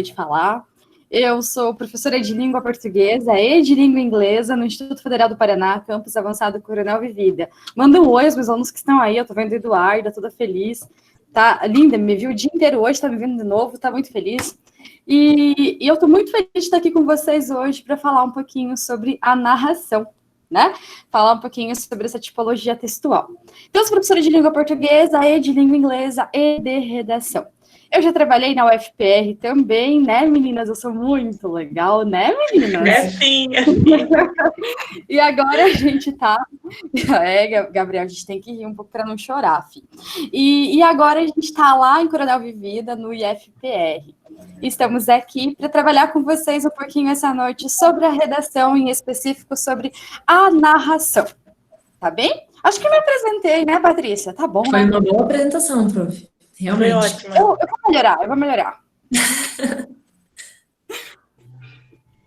de falar. Eu sou professora de língua portuguesa e de língua inglesa no Instituto Federal do Paraná, campus avançado Coronel Vivida. Manda um oi aos meus alunos que estão aí, eu tô vendo a Eduarda, toda feliz. Tá linda, me viu o dia inteiro hoje, tá me vendo de novo, tá muito feliz. E eu tô muito feliz de estar aqui com vocês hoje para falar um pouquinho sobre a narração, né? Falar um pouquinho sobre essa tipologia textual. Então, eu sou professora de língua portuguesa e de língua inglesa e de redação. Eu já trabalhei na UFPR também, né, meninas? Eu sou muito legal, né, meninas? É sim. E agora a gente tá... Gabriel, a gente tem que rir um pouco para não chorar, filho. E agora a gente tá lá em Coronel Vivida, no IFPR. Estamos aqui para trabalhar com vocês um pouquinho essa noite sobre a redação, em específico sobre a narração. Tá bem? Acho que me apresentei, né, Patrícia? Tá bom, Foi né? uma boa apresentação, prof. Realmente. Foi ótimo. Eu vou melhorar.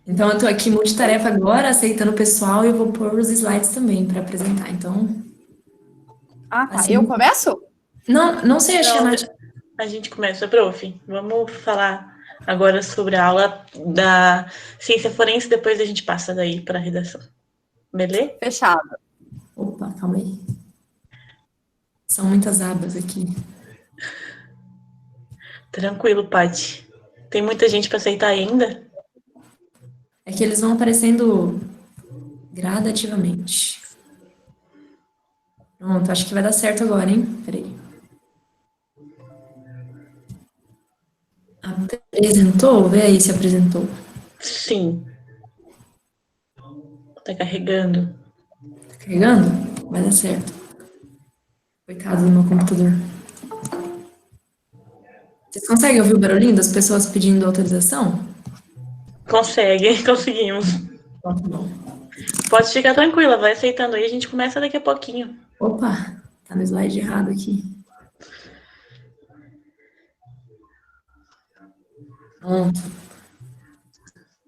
Então, eu tô aqui multitarefa agora, aceitando o pessoal, e eu vou pôr os slides também para apresentar. Então. Ah, tá. Assim... Eu começo? Não sei, acho que a Nath... A gente começa, prof. Vamos falar agora sobre a aula da ciência forense, depois a gente passa daí para a redação. Beleza? Fechado. Opa, calma aí. São muitas abas aqui. Tranquilo, Paty. Tem muita gente para aceitar ainda? É que eles vão aparecendo gradativamente. Pronto, acho que vai dar certo agora, hein? Peraí. Apresentou? Vê aí se apresentou. Sim. Tá carregando. Tá carregando? Vai dar certo. Coitado do meu computador. Vocês conseguem ouvir o barulhinho das pessoas pedindo autorização? Conseguimos. Muito bom. Pode ficar tranquila, vai aceitando aí, a gente começa daqui a pouquinho. Opa, tá no slide errado aqui. Pronto.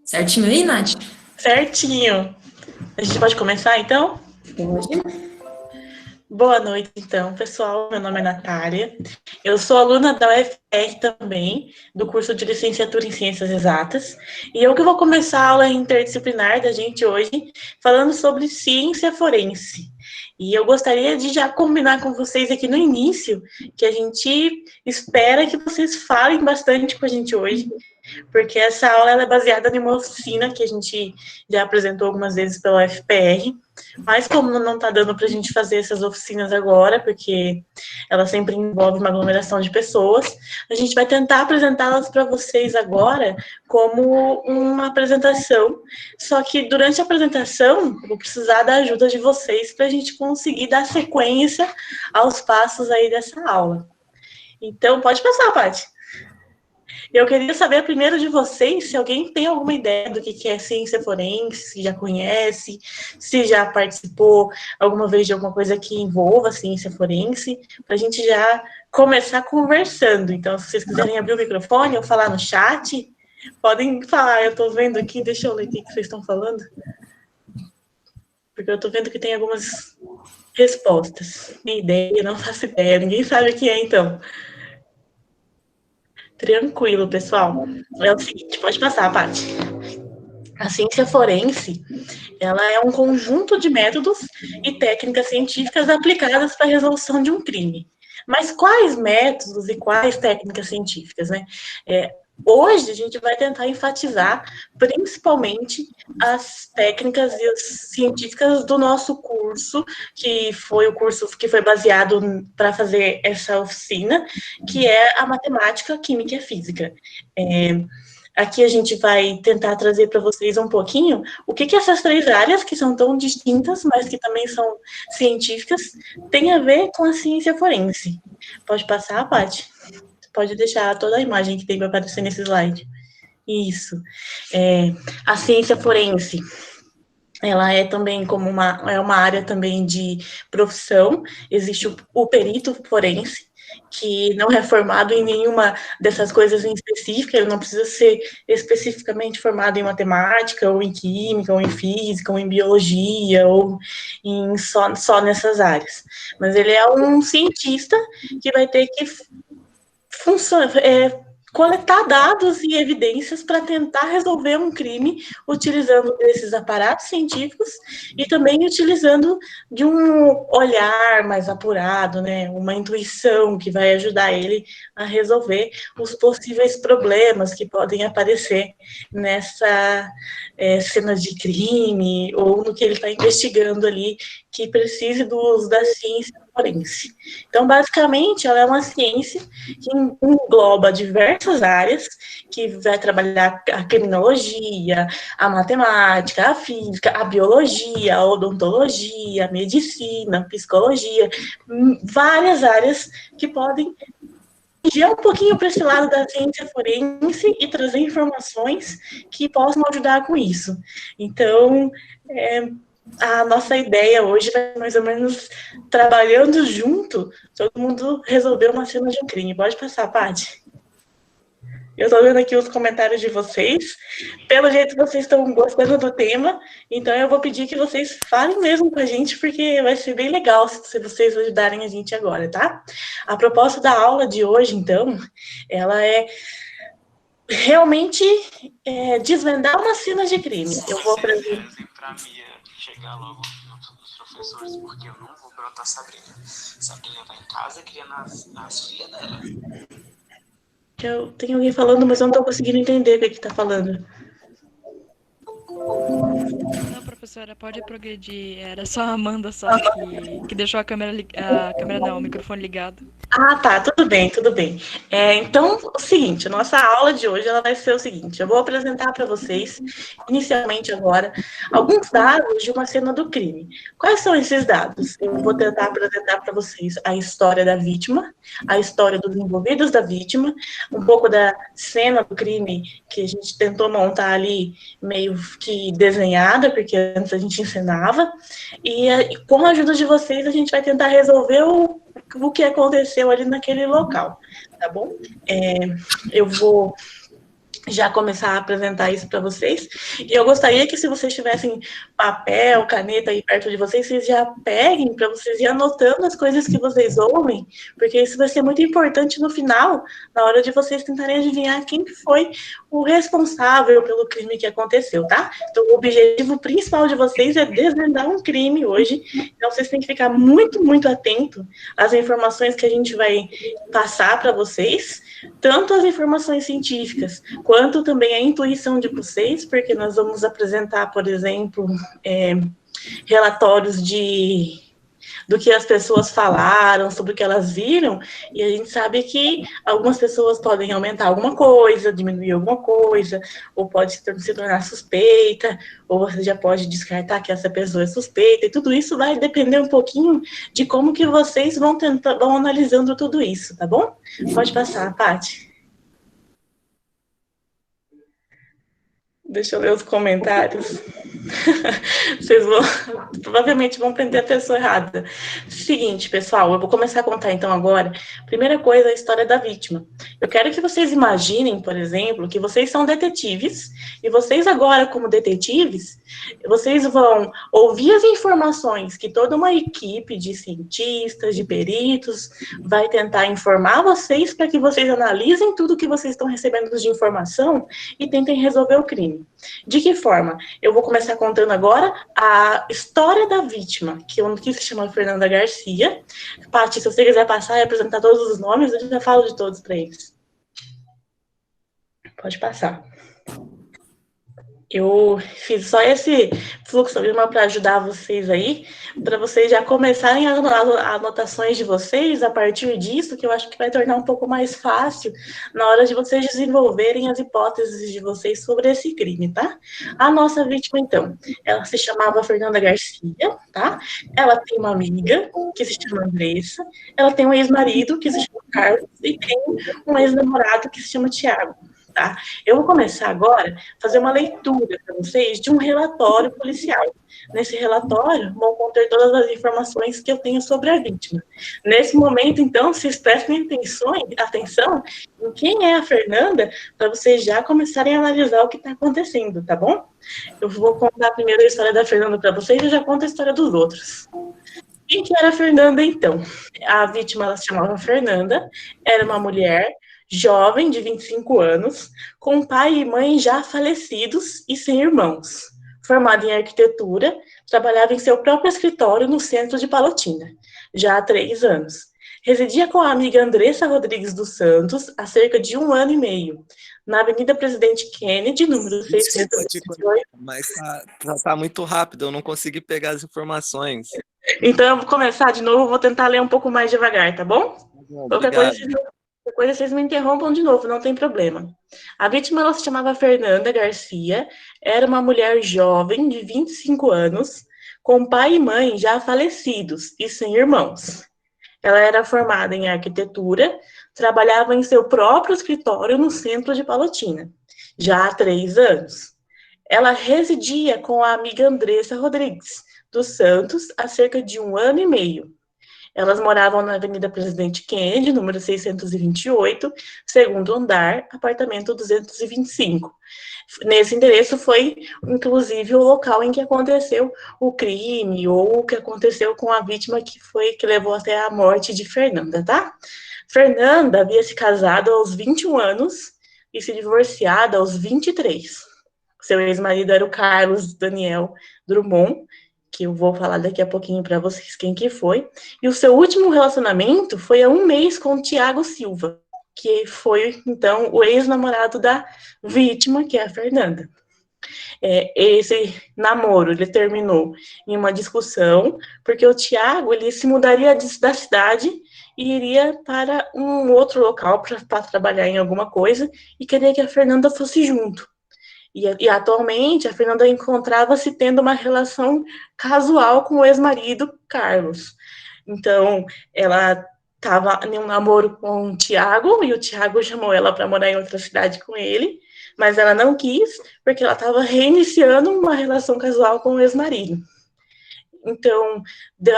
Certinho aí, Nath? Certinho. A gente pode começar, então? Pode. Boa noite, então, pessoal. Meu nome é Natália. Eu sou aluna da UFR também, do curso de licenciatura em Ciências Exatas. E eu que vou começar a aula interdisciplinar da gente hoje, falando sobre ciência forense. E eu gostaria de já combinar com vocês aqui no início, que a gente espera que vocês falem bastante com a gente hoje, porque essa aula ela é baseada em uma oficina que a gente já apresentou algumas vezes pela UFPR, mas como não está dando para a gente fazer essas oficinas agora, porque ela sempre envolve uma aglomeração de pessoas, a gente vai tentar apresentá-las para vocês agora como uma apresentação, só que durante a apresentação eu vou precisar da ajuda de vocês para a gente conseguir dar sequência aos passos aí dessa aula. Então, pode passar, Paty. Eu queria saber primeiro de vocês se alguém tem alguma ideia do que é ciência forense, se já conhece, se já participou alguma vez de alguma coisa que envolva ciência forense, para a gente já começar conversando. Então, se vocês quiserem abrir o microfone ou falar no chat, podem falar. Eu estou vendo aqui, deixa eu ler o que vocês estão falando. Porque eu estou vendo que tem algumas respostas. Minha ideia, não faço ideia, ninguém sabe o que é, então. Tranquilo, pessoal. É o seguinte, pode passar, Paty. A ciência forense, ela é um conjunto de métodos e técnicas científicas aplicadas para a resolução de um crime. Mas quais métodos e quais técnicas científicas, né? Hoje a gente vai tentar enfatizar principalmente as técnicas e as científicas do nosso curso, que foi o curso que foi baseado para fazer essa oficina, que é a matemática, química e física. Aqui a gente vai tentar trazer para vocês um pouquinho o que essas três áreas, que são tão distintas, mas que também são científicas, têm a ver com a ciência forense. Pode passar, Paty? Pode deixar toda a imagem que tem para aparecer nesse slide. Isso. A ciência forense, ela é também como uma área também de profissão. Existe o perito forense, que não é formado em nenhuma dessas coisas em específico, ele não precisa ser especificamente formado em matemática, ou em química, ou em física, ou em biologia, ou em só nessas áreas. Mas ele é um cientista que vai ter que coletar dados e evidências para tentar resolver um crime utilizando desses aparatos científicos e também utilizando de um olhar mais apurado, né, uma intuição que vai ajudar ele a resolver os possíveis problemas que podem aparecer nessa cena de crime ou no que ele está investigando ali, que precise do uso da ciência forense. Então, basicamente, ela é uma ciência que engloba diversas áreas, que vai trabalhar a criminologia, a matemática, a física, a biologia, a odontologia, a medicina, a psicologia, várias áreas que podem ir um pouquinho para esse lado da ciência forense e trazer informações que possam ajudar com isso. Então, a nossa ideia hoje vai mais ou menos trabalhando junto, todo mundo resolver uma cena de um crime. Pode passar, Paty. Eu estou vendo aqui os comentários de vocês. Pelo jeito, vocês estão gostando do tema, então eu vou pedir que vocês falem mesmo com a gente, porque vai ser bem legal se vocês ajudarem a gente agora, tá? A proposta da aula de hoje, então, ela é realmente desvendar uma cena de crime. Eu vou apresentar para Mia chegar logo nos professores, porque eu não vou brotar Sabrina. Sabrina tá em casa criando as filhas dela. Eu tenho alguém falando, mas eu não tô conseguindo entender o que tá falando. Não, professora, pode progredir. Era só a Amanda que deixou o microfone ligado. Ah, tá, tudo bem, tudo bem. Então, o seguinte, a nossa aula de hoje ela vai ser o seguinte, eu vou apresentar para vocês, inicialmente agora, alguns dados de uma cena do crime. Quais são esses dados? Eu vou tentar apresentar para vocês a história da vítima, a história dos envolvidos da vítima, um pouco da cena do crime que a gente tentou montar ali, meio que desenhada, porque antes a gente ensinava, e com a ajuda de vocês a gente vai tentar resolver o que aconteceu ali naquele local, tá bom? Eu vou já começar a apresentar isso para vocês, e eu gostaria que se vocês tivessem papel, caneta aí perto de vocês, vocês já peguem para vocês ir anotando as coisas que vocês ouvem, porque isso vai ser muito importante no final, na hora de vocês tentarem adivinhar quem foi o responsável pelo crime que aconteceu, tá? Então, o objetivo principal de vocês é desvendar um crime hoje, então vocês têm que ficar muito, muito atento às informações que a gente vai passar para vocês, tanto as informações científicas, quanto também a intuição de vocês, porque nós vamos apresentar, por exemplo, relatórios do que as pessoas falaram, sobre o que elas viram, e a gente sabe que algumas pessoas podem aumentar alguma coisa, diminuir alguma coisa, ou pode se tornar suspeita, ou você já pode descartar que essa pessoa é suspeita, e tudo isso vai depender um pouquinho de como que vocês vão analisando tudo isso, tá bom? Pode passar, Paty. Deixa eu ler os comentários. Vocês provavelmente vão prender a pessoa errada. Seguinte, pessoal, eu vou começar a contar então agora. Primeira coisa, a história da vítima. Eu quero que vocês imaginem, por exemplo, que vocês são detetives, e vocês agora, como detetives, vocês vão ouvir as informações que toda uma equipe de cientistas, de peritos, vai tentar informar vocês para que vocês analisem tudo que vocês estão recebendo de informação e tentem resolver o crime. De que forma? Eu vou começar contando agora a história da vítima, que se chama Fernanda Garcia. Paty, se você quiser passar e apresentar todos os nomes, eu já falo de todos para eles. Pode passar. Eu fiz só esse fluxograma para ajudar vocês aí, para vocês já começarem as anotações de vocês a partir disso, que eu acho que vai tornar um pouco mais fácil na hora de vocês desenvolverem as hipóteses de vocês sobre esse crime, tá? A nossa vítima, então, ela se chamava Fernanda Garcia, tá? Ela tem uma amiga que se chama Andressa, ela tem um ex-marido que se chama Carlos e tem um ex-namorado que se chama Tiago. Tá? Eu vou começar agora a fazer uma leitura para vocês de um relatório policial. Nesse relatório, vão conter todas as informações que eu tenho sobre a vítima. Nesse momento, então, vocês prestem atenção em quem é a Fernanda, para vocês já começarem a analisar o que está acontecendo, tá bom? Eu vou contar primeiro a história da Fernanda para vocês e já conto a história dos outros. Quem que era a Fernanda, então? A vítima, ela se chamava Fernanda, era uma mulher jovem de 25 anos, com pai e mãe já falecidos e sem irmãos. Formada em arquitetura, trabalhava em seu próprio escritório no centro de Palotina, já há 3 anos. Residia com a amiga Andressa Rodrigues dos Santos há cerca de 1 ano e meio, na Avenida Presidente Kennedy, número Desculpa, 628. mas tá muito rápido, eu não consegui pegar as informações. Então, eu vou começar de novo, vou tentar ler um pouco mais devagar, tá bom? Qualquer coisa, vocês me interrompam de novo, não tem problema. A vítima, ela se chamava Fernanda Garcia, era uma mulher jovem, de 25 anos, com pai e mãe já falecidos e sem irmãos. Ela era formada em arquitetura, trabalhava em seu próprio escritório no centro de Palotina, já há 3 anos. Ela residia com a amiga Andressa Rodrigues dos Santos há cerca de 1 ano e meio. Elas moravam na Avenida Presidente Kennedy, número 628, segundo andar, apartamento 225. Nesse endereço foi, inclusive, o local em que aconteceu o crime ou o que aconteceu com a vítima que levou até a morte de Fernanda, tá? Fernanda havia se casado aos 21 anos e se divorciado aos 23. Seu ex-marido era o Carlos Daniel Drummond, que eu vou falar daqui a pouquinho para vocês quem que foi. E o seu último relacionamento foi há 1 mês com o Tiago Silva, que foi, então, o ex-namorado da vítima, que é a Fernanda. Esse namoro, ele terminou em uma discussão, porque o Tiago, ele se mudaria da cidade e iria para um outro local para trabalhar em alguma coisa, e queria que a Fernanda fosse junto. E atualmente, a Fernanda encontrava-se tendo uma relação casual com o ex-marido, Carlos. Então, ela estava em um namoro com o Tiago, e o Tiago chamou ela para morar em outra cidade com ele, mas ela não quis, porque ela estava reiniciando uma relação casual com o ex-marido. Então,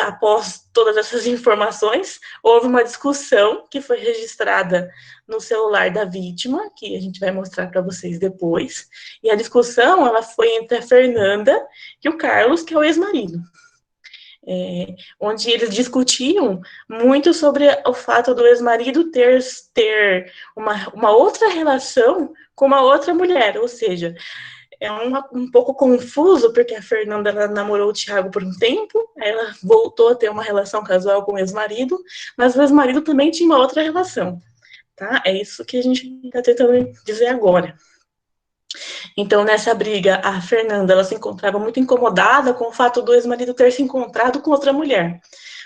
após todas essas informações, houve uma discussão que foi registrada no celular da vítima, que a gente vai mostrar para vocês depois. E a discussão, ela foi entre a Fernanda e o Carlos, que é o ex-marido. Onde eles discutiam muito sobre o fato do ex-marido ter uma outra relação com uma outra mulher, ou seja, é um pouco confuso, porque a Fernanda, ela namorou o Tiago por um tempo, aí ela voltou a ter uma relação casual com o ex-marido, mas o ex-marido também tinha uma outra relação, tá? É isso que a gente está tentando dizer agora. Então, nessa briga, a Fernanda, ela se encontrava muito incomodada com o fato do ex-marido ter se encontrado com outra mulher.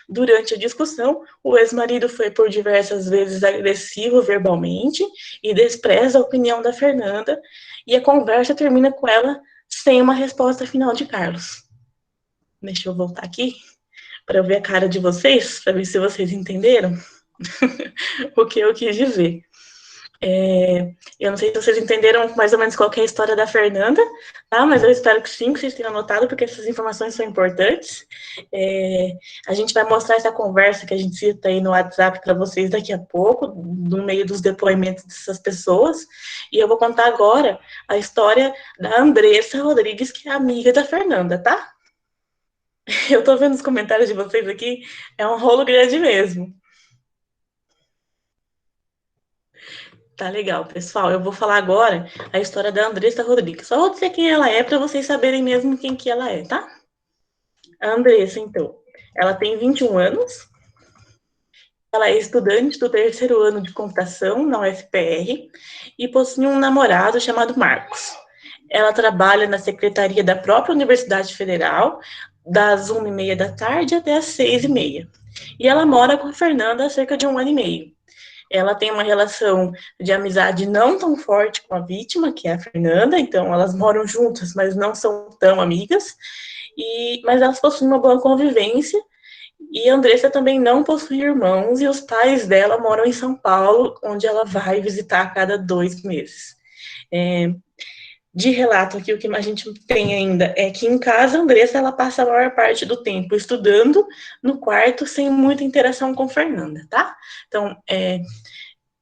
Durante a discussão, o ex-marido foi por diversas vezes agressivo verbalmente e despreza a opinião da Fernanda, e a conversa termina com ela sem uma resposta final de Carlos. Deixa eu voltar aqui para eu ver a cara de vocês, para ver se vocês entenderam o que eu quis dizer. Eu não sei se vocês entenderam mais ou menos qual que é a história da Fernanda, tá? Mas eu espero que sim, que vocês tenham anotado, porque essas informações são importantes. A gente vai mostrar essa conversa que a gente cita aí no WhatsApp para vocês daqui a pouco, no meio dos depoimentos dessas pessoas, e eu vou contar agora a história da Andressa Rodrigues, que é amiga da Fernanda, tá? Eu tô vendo os comentários de vocês aqui, é um rolo grande mesmo. Tá legal, pessoal. Eu vou falar agora a história da Andressa Rodrigues. Só vou dizer quem ela é para vocês saberem mesmo quem que ela é, tá? A Andressa, então, ela tem 21 anos. Ela é estudante do 3º ano de computação na UFPR e possui um namorado chamado Marcos. Ela trabalha na secretaria da própria Universidade Federal, das 1h30 da tarde até as 6h30. E ela mora com a Fernanda há cerca de 1 ano e meio. Ela tem uma relação de amizade não tão forte com a vítima, que é a Fernanda, então elas moram juntas, mas não são tão amigas, mas elas possuem uma boa convivência, e a Andressa também não possui irmãos, e os pais dela moram em São Paulo, onde ela vai visitar a cada 2 meses. De relato aqui, o que a gente tem ainda é que em casa, a Andressa, ela passa a maior parte do tempo estudando no quarto, sem muita interação com Fernanda, tá? Então,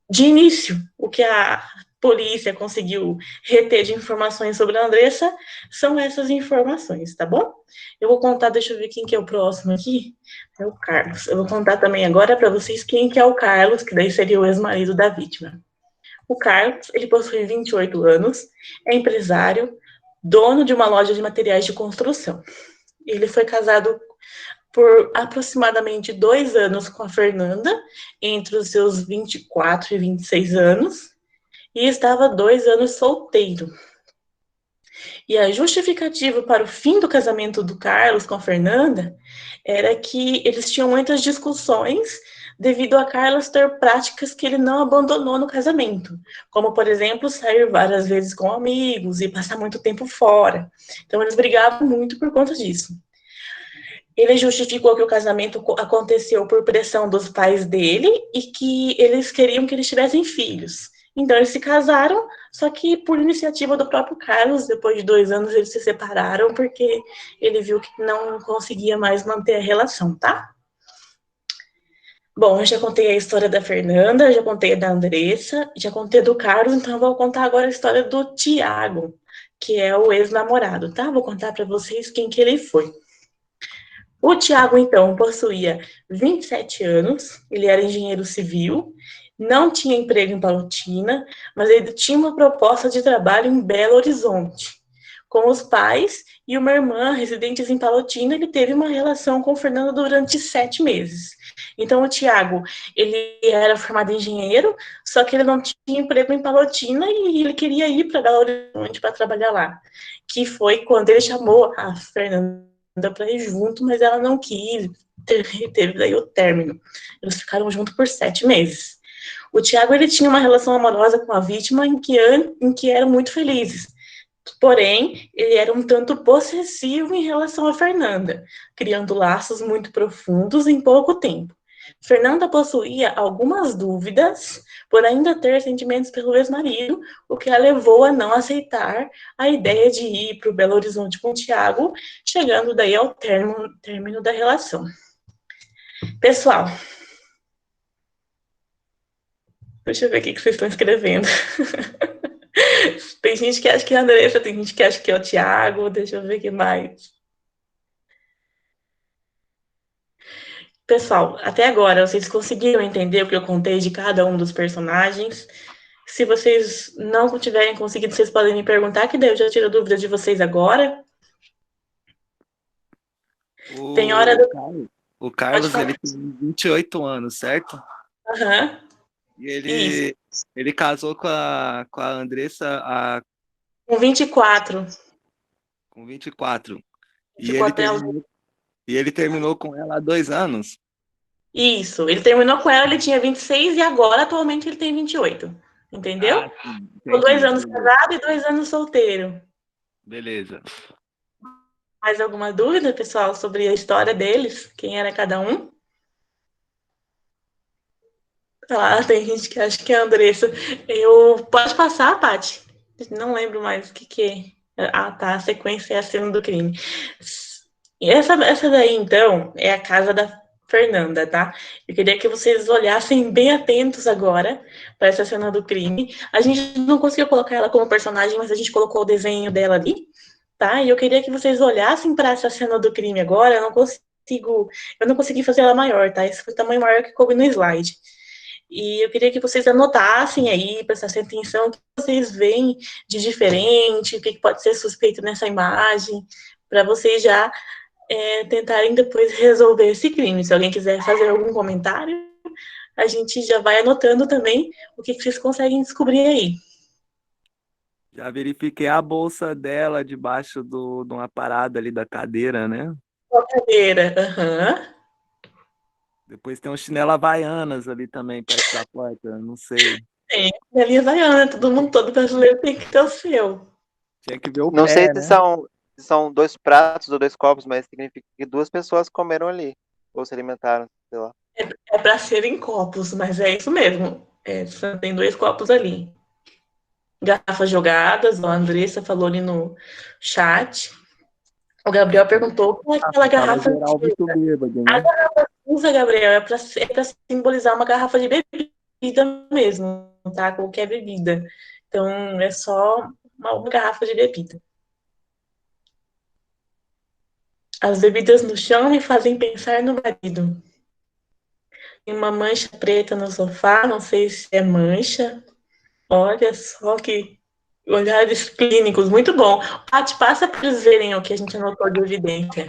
de início, o que a polícia conseguiu reter de informações sobre a Andressa são essas informações, tá bom? Eu vou contar, deixa eu ver quem que é o próximo aqui, é o Carlos. Eu vou contar também agora para vocês quem que é o Carlos, que daí seria o ex-marido da vítima. O Carlos, ele possui 28 anos, é empresário, dono de uma loja de materiais de construção. Ele foi casado por aproximadamente 2 anos com a Fernanda, entre os seus 24 e 26 anos, e estava 2 anos solteiro. E a justificativa para o fim do casamento do Carlos com a Fernanda era que eles tinham muitas discussões devido a Carlos ter práticas que ele não abandonou no casamento, como, por exemplo, sair várias vezes com amigos e passar muito tempo fora. Então, eles brigavam muito por conta disso. Ele justificou que o casamento aconteceu por pressão dos pais dele e que eles queriam que eles tivessem filhos. Então, eles se casaram, só que por iniciativa do próprio Carlos, depois de 2 anos, eles se separaram porque ele viu que não conseguia mais manter a relação, tá? Bom, eu já contei a história da Fernanda, já contei a da Andressa, já contei do Carlos, então eu vou contar agora a história do Tiago, que é o ex-namorado, tá? Vou contar para vocês quem que ele foi. O Tiago, então, possuía 27 anos, ele era engenheiro civil, não tinha emprego em Palotina, mas ele tinha uma proposta de trabalho em Belo Horizonte. Com os pais e uma irmã residentes em Palotina, ele teve uma relação com Fernanda durante 7 meses. Então, o Tiago, ele era formado em engenheiro, só que ele não tinha emprego em Palotina e ele queria ir para Belo Horizonte para trabalhar lá. Que foi quando ele chamou a Fernanda para ir junto, mas ela não quis, teve daí o término. Eles ficaram juntos por 7 meses. O Tiago, ele tinha uma relação amorosa com a vítima em que eram muito felizes. Porém, ele era um tanto possessivo em relação a Fernanda, criando laços muito profundos em pouco tempo. Fernanda possuía algumas dúvidas por ainda ter sentimentos pelo ex-marido, o que a levou a não aceitar a ideia de ir para o Belo Horizonte com o Tiago, chegando daí ao término da relação. Pessoal, deixa eu ver o que vocês estão escrevendo. Tem gente que acha que é a Andressa, tem gente que acha que é o Tiago, deixa eu ver o que mais. Pessoal, até agora, vocês conseguiram entender o que eu contei de cada um dos personagens? Se vocês não tiverem conseguido, vocês podem me perguntar, que daí eu já tiro a dúvida de vocês agora. Tem hora do... O Carlos, ele tem 28 anos, certo? Aham. E ele casou com a Andressa com 24. com 24. 24 E ele terminou com ela há 2 anos? Isso, ele terminou com ela, ele tinha 26 e agora, atualmente, ele tem 28. Entendeu? Ah, sim, Ficou 2 anos entendi. casado e 2 anos solteiro. Beleza. Mais alguma dúvida, pessoal, sobre a história deles? Quem era cada um? Ah, tem gente que acha que é a Andressa. Pode passar, Paty? Não lembro mais o que é. Ah, tá. A sequência é a cena do crime. Essa daí, então, é a casa da Fernanda, tá? Eu queria que vocês olhassem bem atentos agora para essa cena do crime. A gente não conseguiu colocar ela como personagem, mas a gente colocou o desenho dela ali, tá? E eu queria que vocês olhassem para essa cena do crime agora. Eu não consegui fazer ela maior, tá? Esse foi o tamanho maior que coube no slide. E eu queria que vocês anotassem aí, prestassem atenção, o que vocês veem de diferente, o que pode ser suspeito nessa imagem, para vocês já tentarem depois resolver esse crime. Se alguém quiser fazer algum comentário, a gente já vai anotando também o que vocês conseguem descobrir aí. Já verifiquei a bolsa dela debaixo de uma parada ali da cadeira, né? Cadeira, aham. Depois tem um chinelo Havaianas ali também, perto da porta, não sei. Tem, galinha havaiana, todo brasileiro tem que ter o seu. Tinha que ver o Não pé, sei né? se são 2 pratos ou 2 copos, mas significa que 2 pessoas comeram ali, ou se alimentaram, sei lá. É para serem copos, mas é isso mesmo. Tem 2 copos ali. Garrafas jogadas, a Andressa falou ali no chat. O Gabriel perguntou como é aquela garrafa geral muito bêbado, A né? garrafa cinza, Gabriel, é para simbolizar uma garrafa de bebida mesmo, tá? Qualquer bebida. Então, é só uma garrafa de bebida. As bebidas no chão me fazem pensar no marido. Tem uma mancha preta no sofá, não sei se é mancha. Olha só que olhares clínicos, muito bom. Paty, passa para eles verem o que a gente anotou de evidência.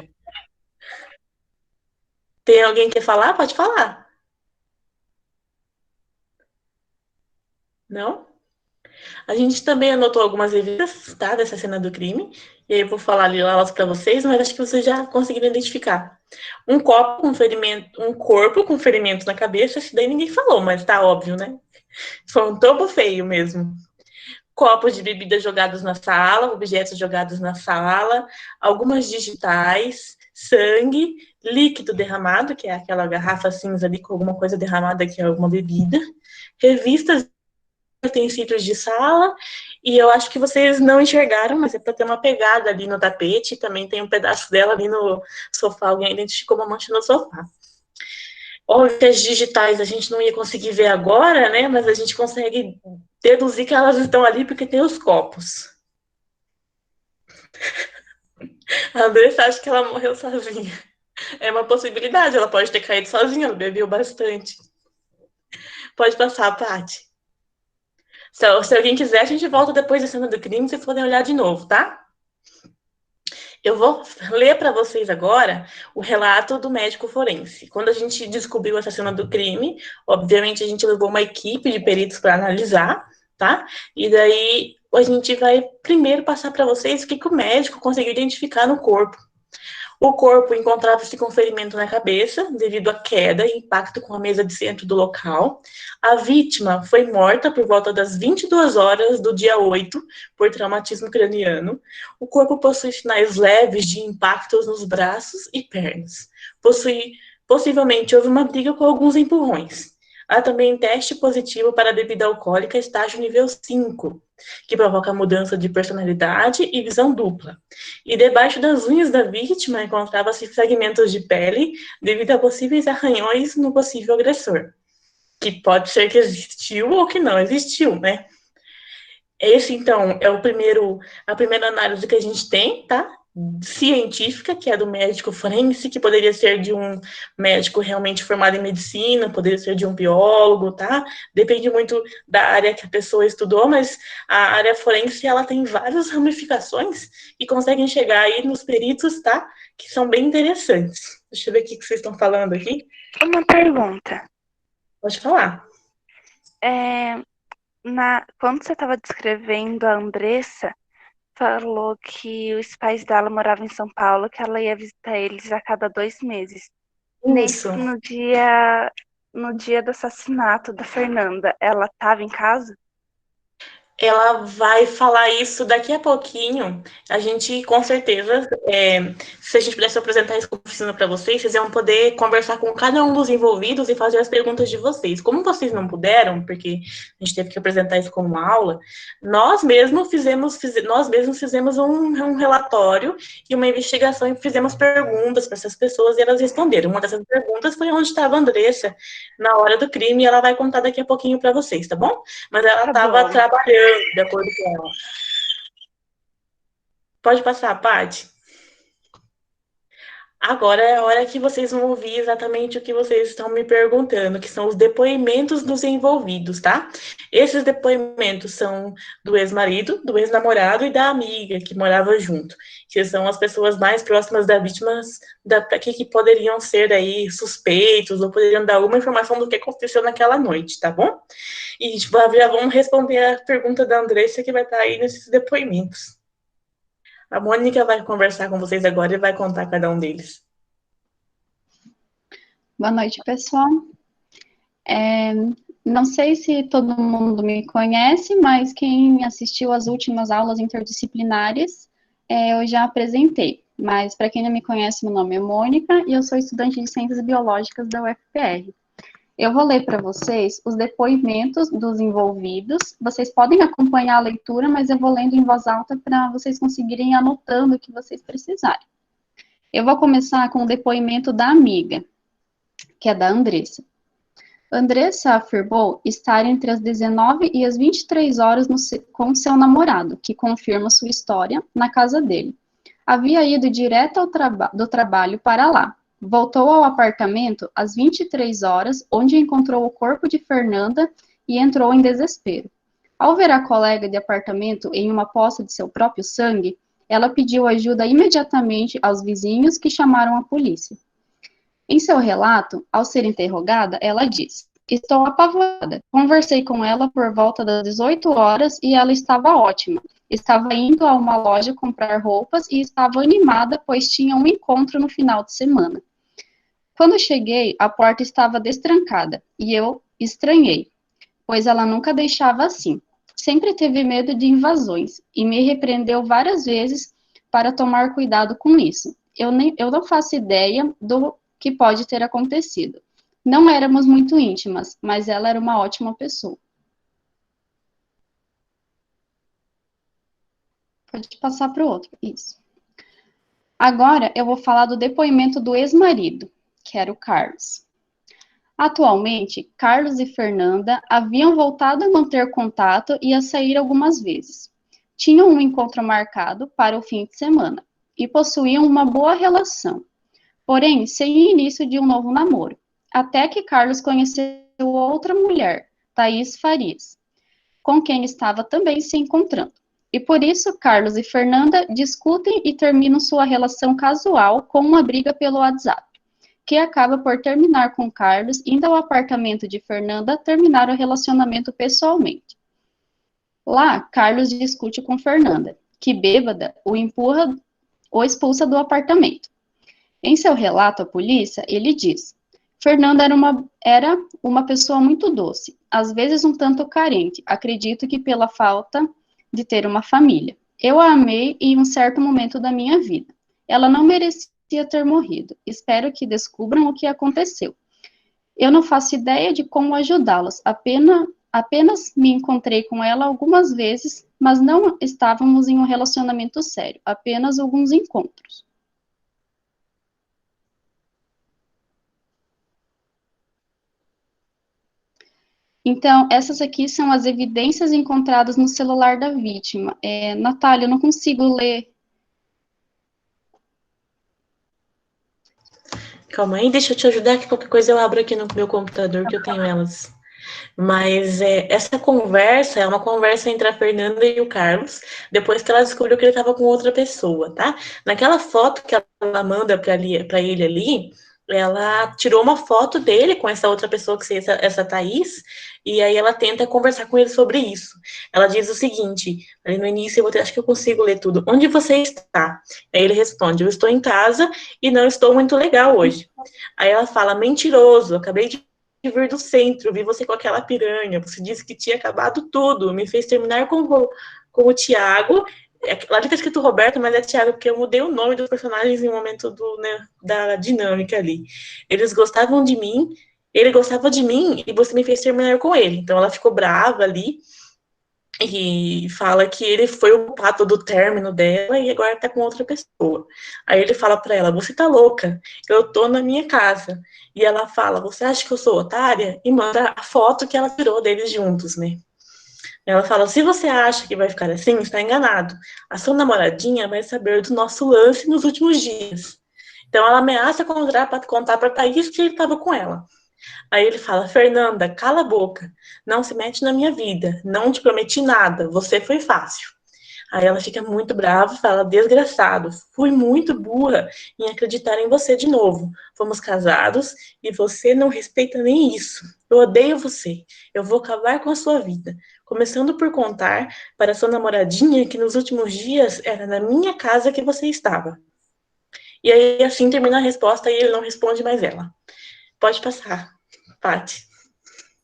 Tem alguém que quer falar? Pode falar. Não? A gente também anotou algumas evidências, tá, dessa cena do crime. E aí eu vou falar ali elas para vocês, mas acho que vocês já conseguiram identificar. Um copo com ferimento, um corpo com ferimento na cabeça, isso daí ninguém falou, mas tá óbvio, né? Foi um topo feio mesmo. Copos de bebida jogados na sala, objetos jogados na sala, algumas digitais, sangue, líquido derramado, que é aquela garrafa cinza ali com alguma coisa derramada, que é alguma bebida, revistas, utensílios de sala, e eu acho que vocês não enxergaram, mas é para ter uma pegada ali no tapete, também tem um pedaço dela ali no sofá, alguém identificou uma mancha no sofá. Óbvio que as digitais a gente não ia conseguir ver agora, né? Mas a gente consegue deduzir que elas estão ali porque tem os copos. A Andressa acha que ela morreu sozinha. É uma possibilidade, ela pode ter caído sozinha, ela bebeu bastante. Pode passar, Paty. Se alguém quiser, a gente volta depois da cena do crime, vocês podem olhar de novo, tá? Eu vou ler para vocês agora o relato do médico forense. Quando a gente descobriu essa cena do crime, obviamente a gente levou uma equipe de peritos para analisar, tá? E daí a gente vai primeiro passar para vocês o que o médico conseguiu identificar no corpo. O corpo encontrava-se com ferimento na cabeça, devido à queda e impacto com a mesa de centro do local. A vítima foi morta por volta das 22 horas do dia 8, por traumatismo craniano. O corpo possui sinais leves de impactos nos braços e pernas. Possivelmente houve uma briga com alguns empurrões. Há também teste positivo para bebida alcoólica estágio nível 5, que provoca mudança de personalidade e visão dupla. E debaixo das unhas da vítima encontrava-se fragmentos de pele devido a possíveis arranhões no possível agressor. Que pode ser que existiu ou que não existiu, né? Esse, então, é a primeira análise que a gente tem, tá? Científica, que é do médico forense, que poderia ser de um médico realmente formado em medicina, poderia ser de um biólogo, tá? Depende muito da área que a pessoa estudou, mas a área forense, ela tem várias ramificações e conseguem chegar aí nos peritos, tá? Que são bem interessantes. Deixa eu ver o que vocês estão falando aqui. Uma pergunta. Pode falar. Quando você estava descrevendo a Andressa, falou que os pais dela moravam em São Paulo, que ela ia visitar eles a cada 2 meses. Isso. No dia do assassinato da Fernanda, ela estava em casa? Ela vai falar isso daqui a pouquinho. A gente, com certeza, se a gente pudesse apresentar isso como oficina para vocês, vocês iam poder conversar com cada um dos envolvidos e fazer as perguntas de vocês. Como vocês não puderam, porque a gente teve que apresentar isso como uma aula, nós mesmos fizemos um relatório e uma investigação e fizemos perguntas para essas pessoas e elas responderam. Uma dessas perguntas foi onde estava a Andressa na hora do crime e ela vai contar daqui a pouquinho para vocês, tá bom? Mas ela estava trabalhando de acordo com ela. Pode passar, Paty. Agora é a hora que vocês vão ouvir exatamente o que vocês estão me perguntando, que são os depoimentos dos envolvidos, tá? Esses depoimentos são do ex-marido, do ex-namorado e da amiga que morava junto, que são as pessoas mais próximas da vítima, que poderiam ser aí suspeitos ou poderiam dar alguma informação do que aconteceu naquela noite, tá bom? E já vamos responder a pergunta da Andressa, que vai estar aí nesses depoimentos. A Mônica vai conversar com vocês agora e vai contar cada um deles. Boa noite, pessoal. Não sei se todo mundo me conhece, mas quem assistiu às últimas aulas interdisciplinares, eu já apresentei. Mas, para quem não me conhece, meu nome é Mônica e eu sou estudante de Ciências Biológicas da UFPR. Eu vou ler para vocês os depoimentos dos envolvidos. Vocês podem acompanhar a leitura, mas eu vou lendo em voz alta para vocês conseguirem ir anotando o que vocês precisarem. Eu vou começar com o depoimento da amiga, que é da Andressa. Andressa afirmou estar entre as 19 e as 23 horas com seu namorado, que confirma sua história, na casa dele. Havia ido direto do trabalho para lá. Voltou ao apartamento às 23 horas, onde encontrou o corpo de Fernanda e entrou em desespero. Ao ver a colega de apartamento em uma poça de seu próprio sangue, ela pediu ajuda imediatamente aos vizinhos, que chamaram a polícia. Em seu relato, ao ser interrogada, ela disse: "Estou apavorada. Conversei com ela por volta das 18 horas e ela estava ótima. Estava indo a uma loja comprar roupas e estava animada, pois tinha um encontro no final de semana. Quando cheguei, a porta estava destrancada e eu estranhei, pois ela nunca deixava assim. Sempre teve medo de invasões e me repreendeu várias vezes para tomar cuidado com isso. Eu não faço ideia do que pode ter acontecido. Não éramos muito íntimas, mas ela era uma ótima pessoa." Pode passar para o outro, isso. Agora eu vou falar do depoimento do ex-marido, que era o Carlos. Atualmente, Carlos e Fernanda haviam voltado a manter contato e a sair algumas vezes. Tinham um encontro marcado para o fim de semana e possuíam uma boa relação, porém sem início de um novo namoro, até que Carlos conheceu outra mulher, Thaís Farias, com quem estava também se encontrando. E por isso, Carlos e Fernanda discutem e terminam sua relação casual com uma briga pelo WhatsApp, que acaba por terminar com Carlos indo ao apartamento de Fernanda terminar o relacionamento pessoalmente. Lá, Carlos discute com Fernanda, que bêbada o expulsa do apartamento. Em seu relato à polícia, ele diz: "Fernanda era uma pessoa muito doce, às vezes um tanto carente, acredito que pela falta de ter uma família. Eu a amei em um certo momento da minha vida. Ela não merecia ter morrido. Espero que descubram o que aconteceu. Eu não faço ideia de como ajudá-las. Apenas me encontrei com ela algumas vezes, mas não estávamos em um relacionamento sério, apenas alguns encontros." Então, essas aqui são as evidências encontradas no celular da vítima. Natália, eu não consigo ler. Calma aí, deixa eu te ajudar, que qualquer coisa eu abro aqui no meu computador, que eu tenho elas. Mas essa conversa é uma conversa entre a Fernanda e o Carlos, depois que ela descobriu que ele estava com outra pessoa, tá? Naquela foto que ela manda para ele ali, ela tirou uma foto dele com essa outra pessoa, que seria essa Thaís, e aí ela tenta conversar com ele sobre isso. Ela diz o seguinte, ali no início, acho que eu consigo ler tudo: "Onde você está?" Aí ele responde: "Eu estou em casa e não estou muito legal hoje." Aí ela fala: "Mentiroso, acabei de vir do centro, vi você com aquela piranha, você disse que tinha acabado tudo, me fez terminar com o Thiago." Lá tá escrito Roberto, mas é Thiago, porque eu mudei o nome dos personagens em um momento da dinâmica ali. "Eles gostavam de mim, ele gostava de mim, e você me fez terminar com ele." Então ela ficou brava ali, e fala que ele foi o culpado do término dela e agora tá com outra pessoa. Aí ele fala pra ela: "Você tá louca, eu tô na minha casa." E ela fala: "Você acha que eu sou otária?" E manda a foto que ela tirou deles juntos, né? Ela fala: "Se você acha que vai ficar assim, está enganado. A sua namoradinha vai saber do nosso lance nos últimos dias." Então ela ameaça contar pra Thaís que ele estava com ela. Aí ele fala: "Fernanda, cala a boca, não se mete na minha vida, não te prometi nada, você foi fácil." Aí ela fica muito brava e fala: "Desgraçado, fui muito burra em acreditar em você de novo. Fomos casados e você não respeita nem isso. Eu odeio você, eu vou acabar com a sua vida. Começando por contar para sua namoradinha que nos últimos dias era na minha casa que você estava." E aí assim termina a resposta e ele não responde mais ela. Pode passar, Paty.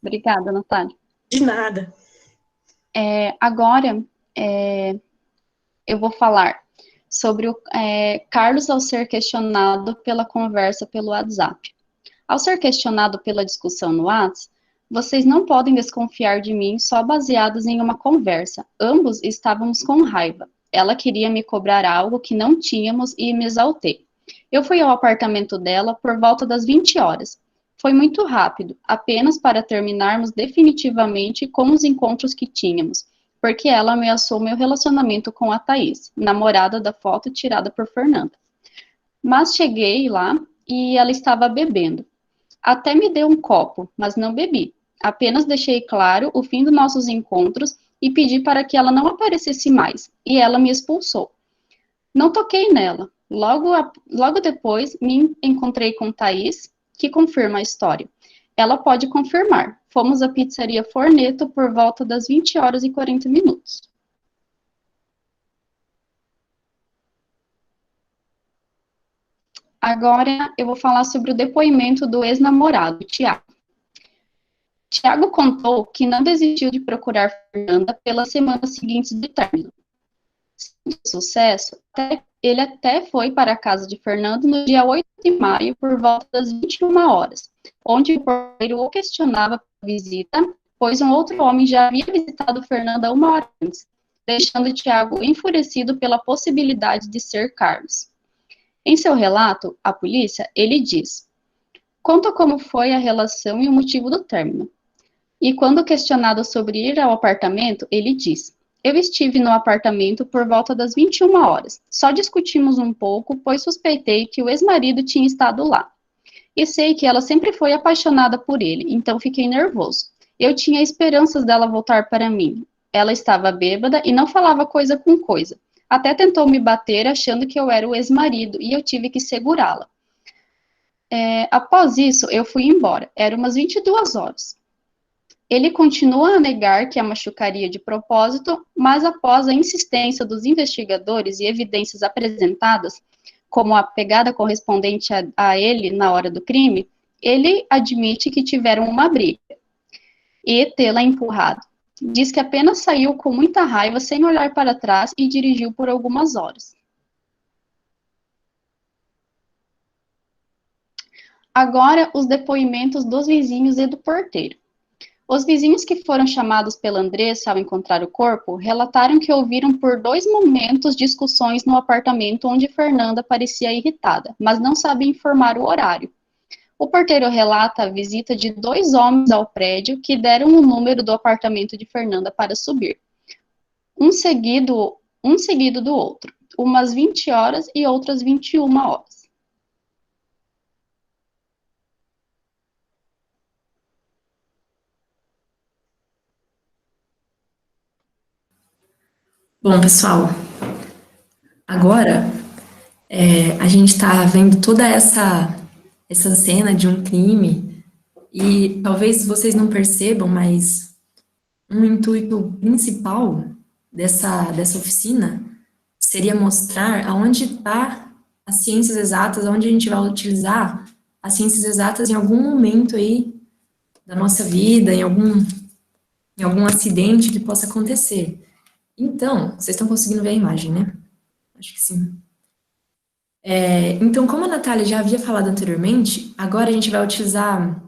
Obrigada, Natália. De nada. Agora, eu vou falar sobre o Carlos ao ser questionado pela conversa pelo WhatsApp. Ao ser questionado pela discussão no WhatsApp, vocês não podem desconfiar de mim só baseados em uma conversa. Ambos estávamos com raiva. Ela queria me cobrar algo que não tínhamos e me exaltei. Eu fui ao apartamento dela por volta das 20 horas. Foi muito rápido, apenas para terminarmos definitivamente com os encontros que tínhamos, porque ela ameaçou meu relacionamento com a Thaís, namorada da foto tirada por Fernanda. Mas cheguei lá e ela estava bebendo. Até me deu um copo, mas não bebi. Apenas deixei claro o fim dos nossos encontros e pedi para que ela não aparecesse mais, e ela me expulsou. Não toquei nela. Logo depois, me encontrei com Thaís, que confirma a história. Ela pode confirmar. Fomos à pizzaria Forneto por volta das 20h40. Agora eu vou falar sobre o depoimento do ex-namorado, Tiago. Tiago contou que não desistiu de procurar Fernanda pelas semanas seguintes do término. Sem sucesso, ele até foi para a casa de Fernanda no dia 8 de maio, por volta das 21h, onde o porteiro o questionava pela visita, pois um outro homem já havia visitado Fernanda 1 hora antes, deixando Tiago enfurecido pela possibilidade de ser Carlos. Em seu relato à polícia, ele diz: conta como foi a relação e o motivo do término. E quando questionado sobre ir ao apartamento, ele diz: eu estive no apartamento por volta das 21h. Só discutimos um pouco, pois suspeitei que o ex-marido tinha estado lá. E sei que ela sempre foi apaixonada por ele, então fiquei nervoso. Eu tinha esperanças dela voltar para mim. Ela estava bêbada e não falava coisa com coisa. Até tentou me bater achando que eu era o ex-marido e eu tive que segurá-la. Após isso, eu fui embora. Era umas 22h. Ele continua a negar que a machucaria de propósito, mas após a insistência dos investigadores e evidências apresentadas, como a pegada correspondente a ele na hora do crime, ele admite que tiveram uma briga e tê-la empurrado. Diz que apenas saiu com muita raiva, sem olhar para trás, e dirigiu por algumas horas. Agora, os depoimentos dos vizinhos e do porteiro. Os vizinhos que foram chamados pela Andressa ao encontrar o corpo relataram que ouviram por 2 momentos discussões no apartamento onde Fernanda parecia irritada, mas não sabem informar o horário. O porteiro relata a visita de 2 homens ao prédio que deram o número do apartamento de Fernanda para subir. Um seguido do outro, umas 20h e outras 21h. Bom, pessoal, agora a gente está vendo toda essa cena de um crime e talvez vocês não percebam, mas um intuito principal dessa oficina seria mostrar aonde está as ciências exatas, onde a gente vai utilizar as ciências exatas em algum momento aí da nossa vida, em algum acidente que possa acontecer. Então, vocês estão conseguindo ver a imagem, né? Acho que sim. Então, como a Natália já havia falado anteriormente, agora a gente vai utilizar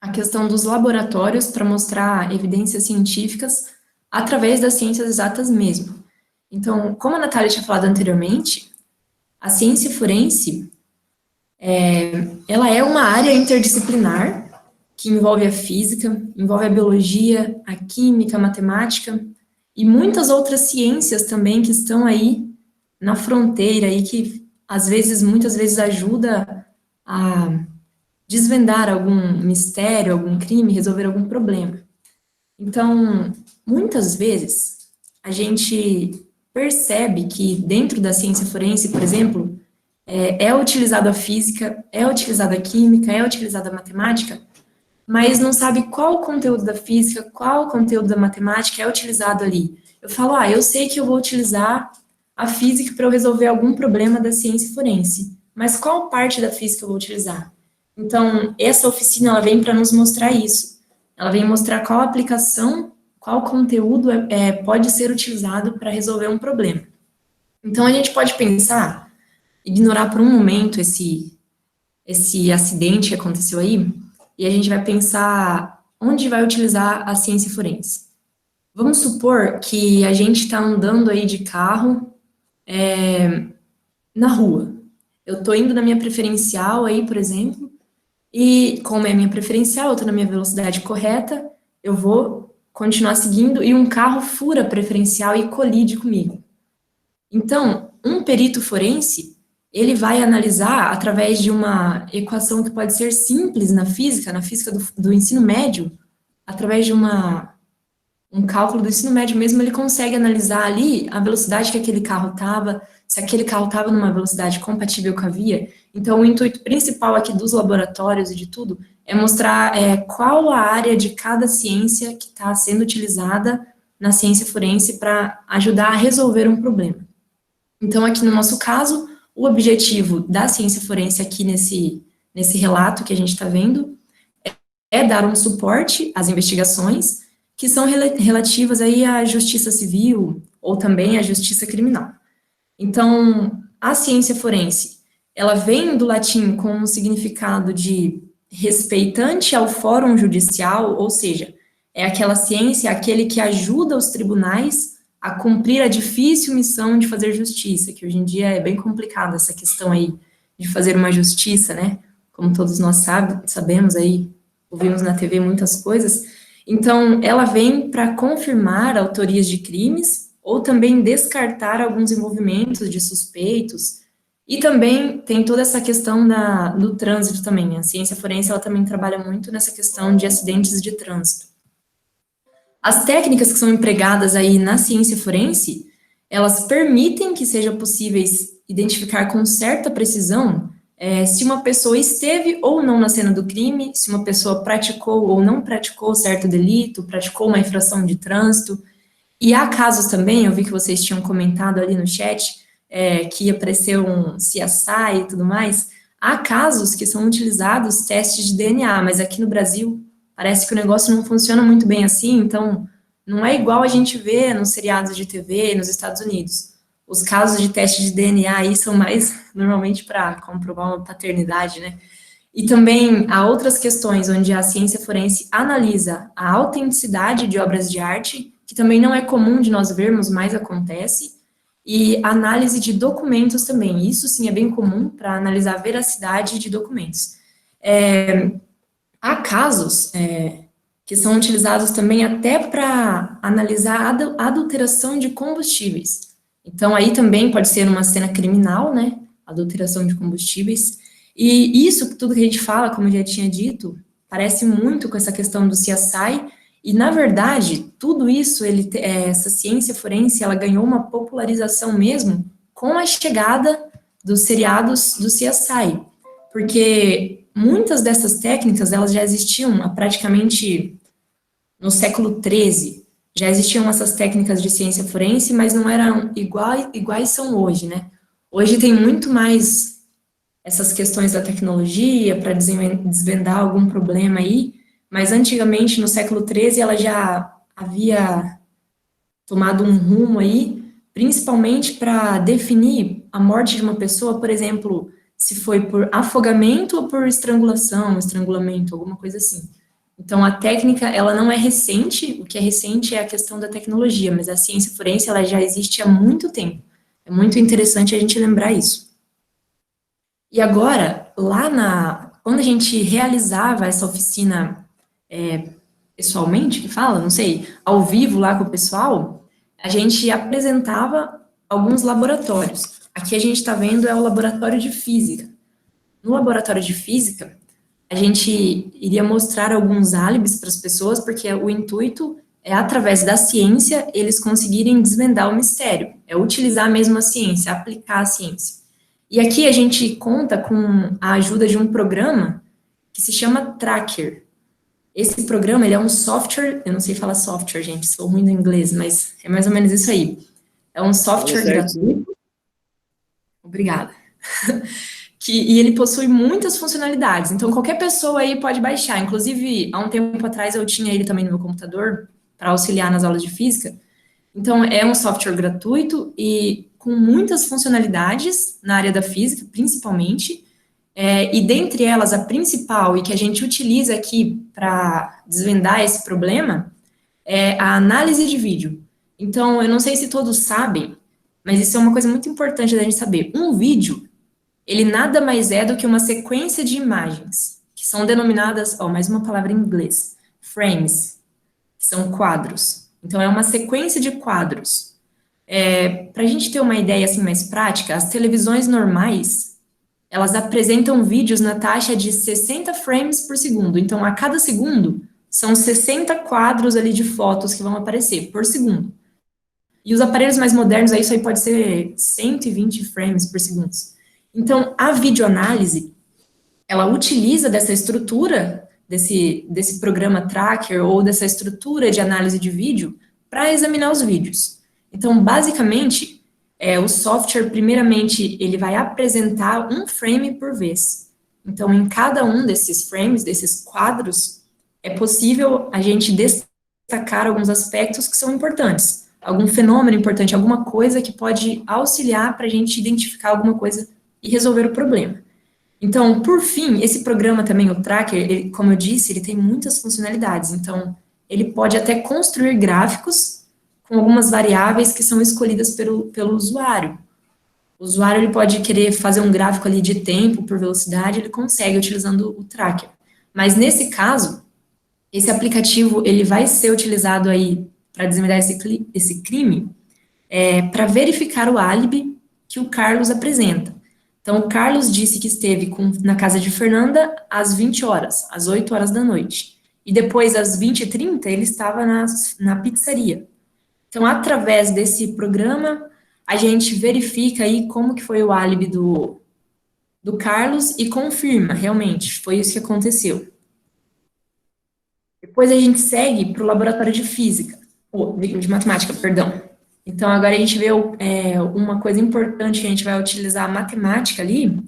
a questão dos laboratórios para mostrar evidências científicas através das ciências exatas mesmo. Então, como a Natália tinha falado anteriormente, a ciência forense, ela é uma área interdisciplinar que envolve a física, envolve a biologia, a química, a matemática e muitas outras ciências também que estão aí na fronteira e que muitas vezes ajuda a desvendar algum mistério, algum crime, resolver algum problema. Então, muitas vezes, a gente percebe que dentro da ciência forense, por exemplo, é utilizada a física, é utilizada a química, é utilizada a matemática, mas não sabe qual o conteúdo da física, qual o conteúdo da matemática é utilizado ali. Eu falo, eu sei que eu vou utilizar a física para eu resolver algum problema da ciência forense, mas qual parte da física eu vou utilizar? Então, essa oficina, ela vem para nos mostrar isso. Ela vem mostrar qual aplicação, qual conteúdo pode ser utilizado para resolver um problema. Então, a gente pode pensar, ignorar por um momento esse acidente que aconteceu aí, e a gente vai pensar onde vai utilizar a ciência forense. Vamos supor que a gente está andando aí de carro na rua. Eu estou indo na minha preferencial aí, por exemplo, e como é a minha preferencial, eu estou na minha velocidade correta, eu vou continuar seguindo e um carro fura a preferencial e colide comigo. Então, um perito forense, ele vai analisar através de uma equação que pode ser simples na física do ensino médio, através de um um cálculo do ensino médio mesmo, ele consegue analisar ali a velocidade que aquele carro estava, se aquele carro estava numa velocidade compatível com a via. Então, o intuito principal aqui dos laboratórios e de tudo é mostrar qual a área de cada ciência que está sendo utilizada na ciência forense para ajudar a resolver um problema. Então, aqui no nosso caso, o objetivo da ciência forense aqui nesse relato que a gente está vendo é dar um suporte às investigações que são relativas aí à justiça civil ou também à justiça criminal. Então, a ciência forense, ela vem do latim com um significado de respeitante ao fórum judicial, ou seja, é aquela ciência, aquele que ajuda os tribunais a cumprir a difícil missão de fazer justiça, que hoje em dia é bem complicada essa questão aí de fazer uma justiça, né? Como todos nós sabemos aí, ouvimos na TV muitas coisas. Então, ela vem para confirmar autorias de crimes ou também descartar alguns envolvimentos de suspeitos. E também tem toda essa questão do trânsito também. A ciência forense, ela também trabalha muito nessa questão de acidentes de trânsito. As técnicas que são empregadas aí na ciência forense, elas permitem que seja possíveis identificar com certa precisão se uma pessoa esteve ou não na cena do crime, se uma pessoa praticou ou não praticou certo delito, praticou uma infração de trânsito. E há casos também, eu vi que vocês tinham comentado ali no chat, que ia aparecer um CSI e tudo mais. Há casos que são utilizados testes de DNA, mas aqui no Brasil parece que o negócio não funciona muito bem assim, então não é igual a gente vê nos seriados de TV nos Estados Unidos. Os casos de teste de DNA aí são mais, normalmente, para comprovar uma paternidade, né? E também há outras questões onde a ciência forense analisa a autenticidade de obras de arte, que também não é comum de nós vermos, mas acontece, e análise de documentos também. Isso, sim, é bem comum para analisar a veracidade de documentos. Há casos que são utilizados também até para analisar a adulteração de combustíveis. Então, aí também pode ser uma cena criminal, né, adulteração de combustíveis, e isso, tudo que a gente fala, como eu já tinha dito, parece muito com essa questão do CSI, e, na verdade, tudo isso, essa ciência forense, ela ganhou uma popularização mesmo com a chegada dos seriados do CSI, porque muitas dessas técnicas, elas já existiam há praticamente no século XIII, já existiam essas técnicas de ciência forense, mas não eram iguais são hoje, né? Hoje tem muito mais essas questões da tecnologia para desvendar algum problema aí, mas antigamente, no século XIII, ela já havia tomado um rumo aí, principalmente para definir a morte de uma pessoa, por exemplo, se foi por afogamento ou por estrangulamento, alguma coisa assim. Então, a técnica, ela não é recente, o que é recente é a questão da tecnologia, mas a ciência forense, ela já existe há muito tempo. É muito interessante a gente lembrar isso. E agora, quando a gente realizava essa oficina pessoalmente, que fala, não sei, ao vivo lá com o pessoal, a gente apresentava alguns laboratórios. Aqui a gente está vendo o laboratório de física. No laboratório de física, a gente iria mostrar alguns álibis para as pessoas, porque o intuito é, através da ciência, eles conseguirem desvendar o mistério, é utilizar mesmo a ciência, aplicar a ciência. E aqui a gente conta com a ajuda de um programa que se chama Tracker. Esse programa, ele é um software, eu não sei falar software, gente, sou ruim no inglês, mas é mais ou menos isso aí. É um software gratuito. Obrigada. E ele possui muitas funcionalidades, então qualquer pessoa aí pode baixar. Inclusive, há um tempo atrás eu tinha ele também no meu computador para auxiliar nas aulas de física. Então, é um software gratuito e com muitas funcionalidades na área da física, principalmente, e dentre elas, a principal e que a gente utiliza aqui para desvendar esse problema é a análise de vídeo. Então, eu não sei se todos sabem, mas isso é uma coisa muito importante da gente saber. Um vídeo, ele nada mais é do que uma sequência de imagens, que são denominadas, mais uma palavra em inglês, frames, que são quadros. Então, é uma sequência de quadros. Para a gente ter uma ideia assim mais prática, as televisões normais, elas apresentam vídeos na taxa de 60 frames por segundo. Então, a cada segundo, são 60 quadros ali de fotos que vão aparecer por segundo. E os aparelhos mais modernos, aí, isso aí pode ser 120 frames por segundo. Então, a videoanálise, ela utiliza dessa estrutura, desse programa tracker, ou dessa estrutura de análise de vídeo, para examinar os vídeos. Então, basicamente, o software, primeiramente, ele vai apresentar um frame por vez. Então, em cada um desses frames, desses quadros, é possível a gente destacar alguns aspectos que são importantes. Algum fenômeno importante, alguma coisa que pode auxiliar para a gente identificar alguma coisa e resolver o problema. Então, por fim, esse programa também, o Tracker, ele, como eu disse, ele tem muitas funcionalidades. Então, ele pode até construir gráficos com algumas variáveis que são escolhidas pelo usuário. O usuário, ele pode querer fazer um gráfico ali de tempo por velocidade, ele consegue utilizando o Tracker. Mas, nesse caso, esse aplicativo, ele vai ser utilizado aí para desvendar esse crime, para verificar o álibi que o Carlos apresenta. Então, o Carlos disse que esteve na casa de Fernanda às 20 horas, às 8 horas da noite. E depois, às 20h30, ele estava na pizzaria. Então, através desse programa, a gente verifica aí como que foi o álibi do Carlos e confirma, realmente, foi isso que aconteceu. Depois a gente segue para o laboratório de física, de matemática, perdão. Então, agora a gente vê uma coisa importante que a gente vai utilizar a matemática ali,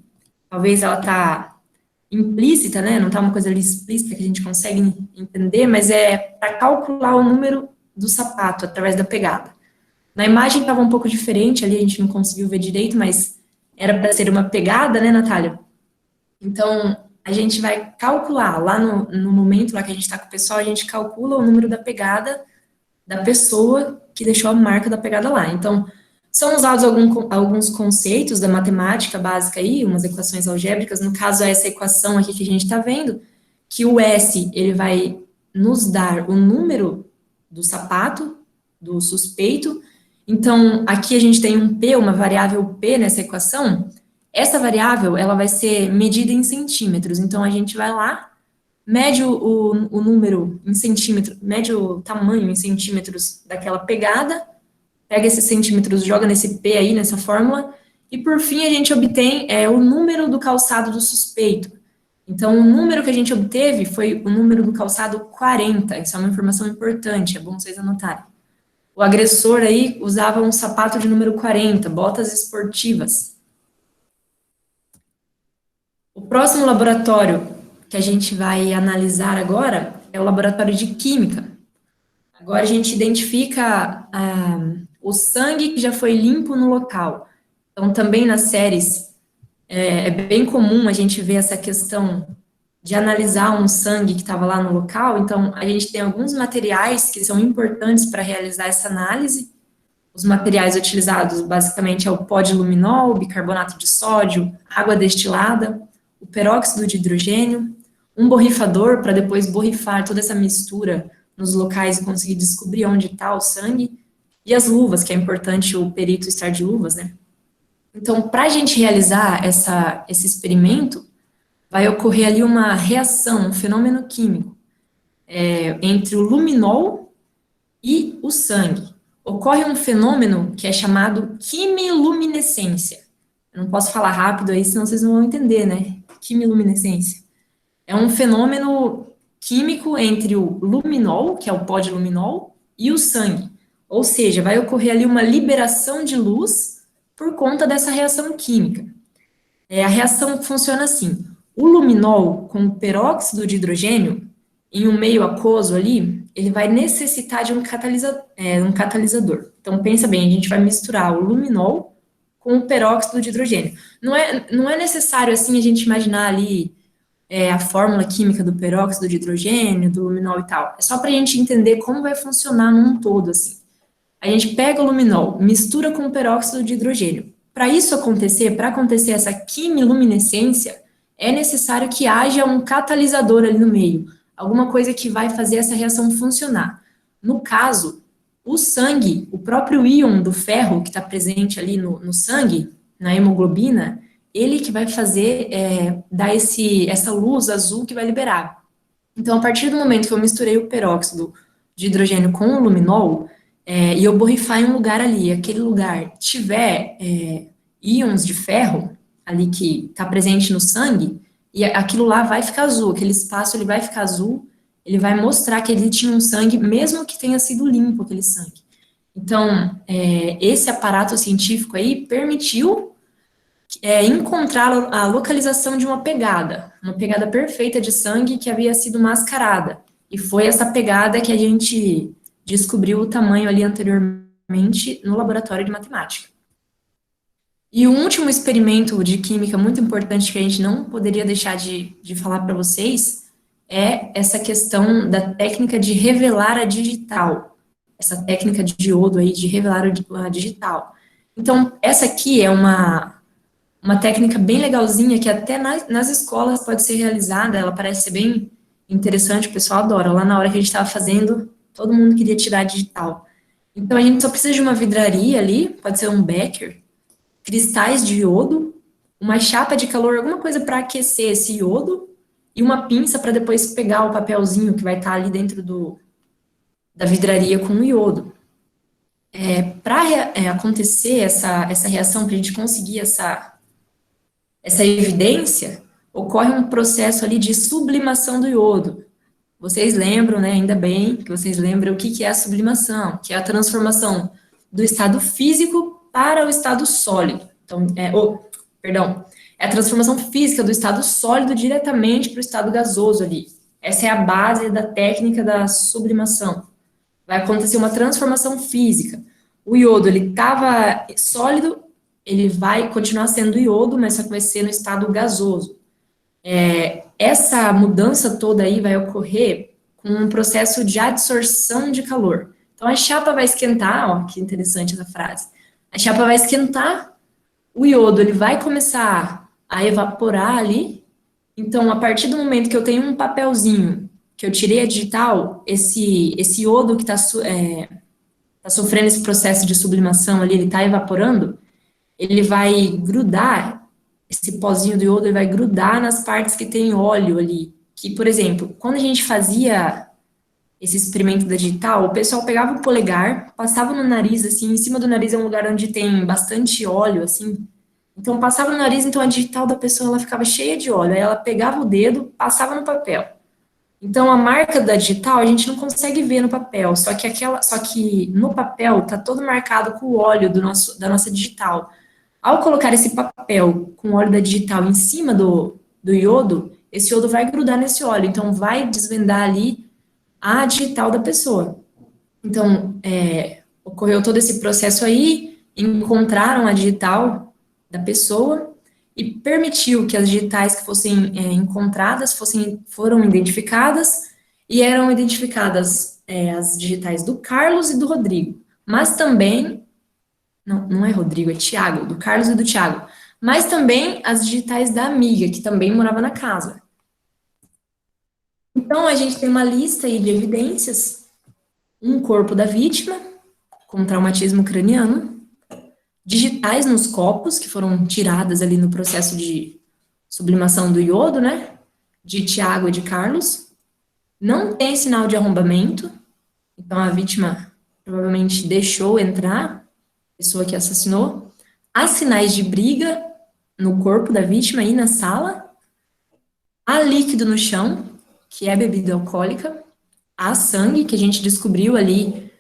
talvez ela está implícita, né, não está uma coisa ali explícita que a gente consegue entender, mas é para calcular o número do sapato através da pegada. Na imagem estava um pouco diferente, ali a gente não conseguiu ver direito, mas era para ser uma pegada, né, Natália? Então, a gente vai calcular, lá no momento lá que a gente está com o pessoal, a gente calcula o número da pegada da pessoa que deixou a marca da pegada lá. Então, são usados alguns conceitos da matemática básica aí, umas equações algébricas, no caso, essa equação aqui que a gente está vendo, que o S, ele vai nos dar o número do sapato, do suspeito. Então, aqui a gente tem um P, uma variável P nessa equação. Essa variável, ela vai ser medida em centímetros. Então, a gente vai lá, mede o número em centímetros, mede o tamanho em centímetros daquela pegada, pega esses centímetros, joga nesse P aí, nessa fórmula, e por fim a gente obtém o número do calçado do suspeito. Então, o número que a gente obteve foi o número do calçado 40, isso é uma informação importante, é bom vocês anotarem. O agressor aí usava um sapato de número 40, botas esportivas. O próximo laboratório que a gente vai analisar agora é o laboratório de química. Agora a gente identifica o sangue que já foi limpo no local. Então, também nas séries, é bem comum a gente ver essa questão de analisar um sangue que estava lá no local. Então, a gente tem alguns materiais que são importantes para realizar essa análise. Os materiais utilizados, basicamente, é o pó de luminol, bicarbonato de sódio, água destilada, o peróxido de hidrogênio, um borrifador para depois borrifar toda essa mistura nos locais e conseguir descobrir onde está o sangue, e as luvas, que é importante o perito estar de luvas, né? Então, para a gente realizar esse experimento, vai ocorrer ali uma reação, um fenômeno químico, entre o luminol e o sangue. Ocorre um fenômeno que é chamado quimiluminescência. Eu não posso falar rápido aí, senão vocês não vão entender, né? Quimiluminescência. É um fenômeno químico entre o luminol, que é o pó de luminol, e o sangue. Ou seja, vai ocorrer ali uma liberação de luz por conta dessa reação química. A reação funciona assim: o luminol com o peróxido de hidrogênio, em um meio aquoso ali, ele vai necessitar de um catalisador. Então, pensa bem, a gente vai misturar o luminol com o peróxido de hidrogênio. Não é necessário, assim, a gente imaginar ali a fórmula química do peróxido de hidrogênio, do luminol e tal. É só para a gente entender como vai funcionar num todo, assim. A gente pega o luminol, mistura com o peróxido de hidrogênio. Para isso acontecer, para acontecer essa quimiluminescência, é necessário que haja um catalisador ali no meio, alguma coisa que vai fazer essa reação funcionar. No caso, o sangue, o próprio íon do ferro que está presente ali no sangue, na hemoglobina, ele que vai fazer, dar essa luz azul que vai liberar. Então, a partir do momento que eu misturei o peróxido de hidrogênio com o luminol, e eu borrifar em um lugar ali, aquele lugar tiver íons de ferro ali que está presente no sangue, e aquilo lá vai ficar azul, aquele espaço ele vai ficar azul, ele vai mostrar que ele tinha um sangue, mesmo que tenha sido limpo aquele sangue. Então, esse aparato científico aí permitiu encontrar a localização de uma pegada perfeita de sangue que havia sido mascarada. E foi essa pegada que a gente descobriu o tamanho ali anteriormente no laboratório de matemática. E o último experimento de química muito importante que a gente não poderia deixar de falar para vocês é essa questão da técnica de revelar a digital. Essa técnica de diodo aí de revelar a digital. Então, essa aqui é uma técnica bem legalzinha que até nas escolas pode ser realizada, ela parece ser bem interessante, o pessoal adora. Lá na hora que a gente estava fazendo, todo mundo queria tirar a digital. Então, a gente só precisa de uma vidraria ali, pode ser um becker, cristais de iodo, uma chapa de calor, alguma coisa para aquecer esse iodo, e uma pinça para depois pegar o papelzinho que vai estar ali dentro da vidraria com o iodo. Para acontecer essa reação, para a gente conseguir essa evidência, ocorre um processo ali de sublimação do iodo. Vocês lembram, né, ainda bem que vocês lembram o que é a sublimação, que é a transformação do estado físico para o estado sólido. Então, é a transformação física do estado sólido diretamente para o estado gasoso ali. Essa é a base da técnica da sublimação. Vai acontecer uma transformação física. O iodo, ele estava sólido, ele vai continuar sendo iodo, mas só que vai ser no estado gasoso. Essa mudança toda aí vai ocorrer com um processo de adsorção de calor. Então, a chapa vai esquentar, ó, que interessante essa frase. A chapa vai esquentar, o iodo, ele vai começar a evaporar ali. Então, a partir do momento que eu tenho um papelzinho, que eu tirei a digital, esse iodo que está sofrendo esse processo de sublimação ali, ele está evaporando, ele vai grudar, esse pozinho do iodo, ele vai grudar nas partes que tem óleo ali. Que, por exemplo, quando a gente fazia esse experimento da digital, o pessoal pegava o polegar, passava no nariz, assim, em cima do nariz é um lugar onde tem bastante óleo, assim. Então, passava no nariz, então a digital da pessoa, ela ficava cheia de óleo. Aí ela pegava o dedo, passava no papel. Então, a marca da digital, a gente não consegue ver no papel, só que no papel tá todo marcado com o óleo da nossa digital. Ao colocar esse papel com o óleo da digital em cima do iodo, esse iodo vai grudar nesse óleo, então vai desvendar ali a digital da pessoa. Então, ocorreu todo esse processo aí, encontraram a digital da pessoa e permitiu que as digitais que fossem encontradas foram identificadas, e eram identificadas as digitais do Carlos e do Rodrigo, mas também, não é Rodrigo, é Tiago, do Carlos e do Tiago, mas também as digitais da amiga, que também morava na casa. Então, a gente tem uma lista aí de evidências, um corpo da vítima, com traumatismo craniano, digitais nos copos, que foram tiradas ali no processo de sublimação do iodo, né, de Tiago e de Carlos, não tem sinal de arrombamento, então a vítima provavelmente deixou entrar, a pessoa que assassinou, há sinais de briga no corpo da vítima e na sala, há líquido no chão, que é bebida alcoólica, há sangue, que a gente descobriu ali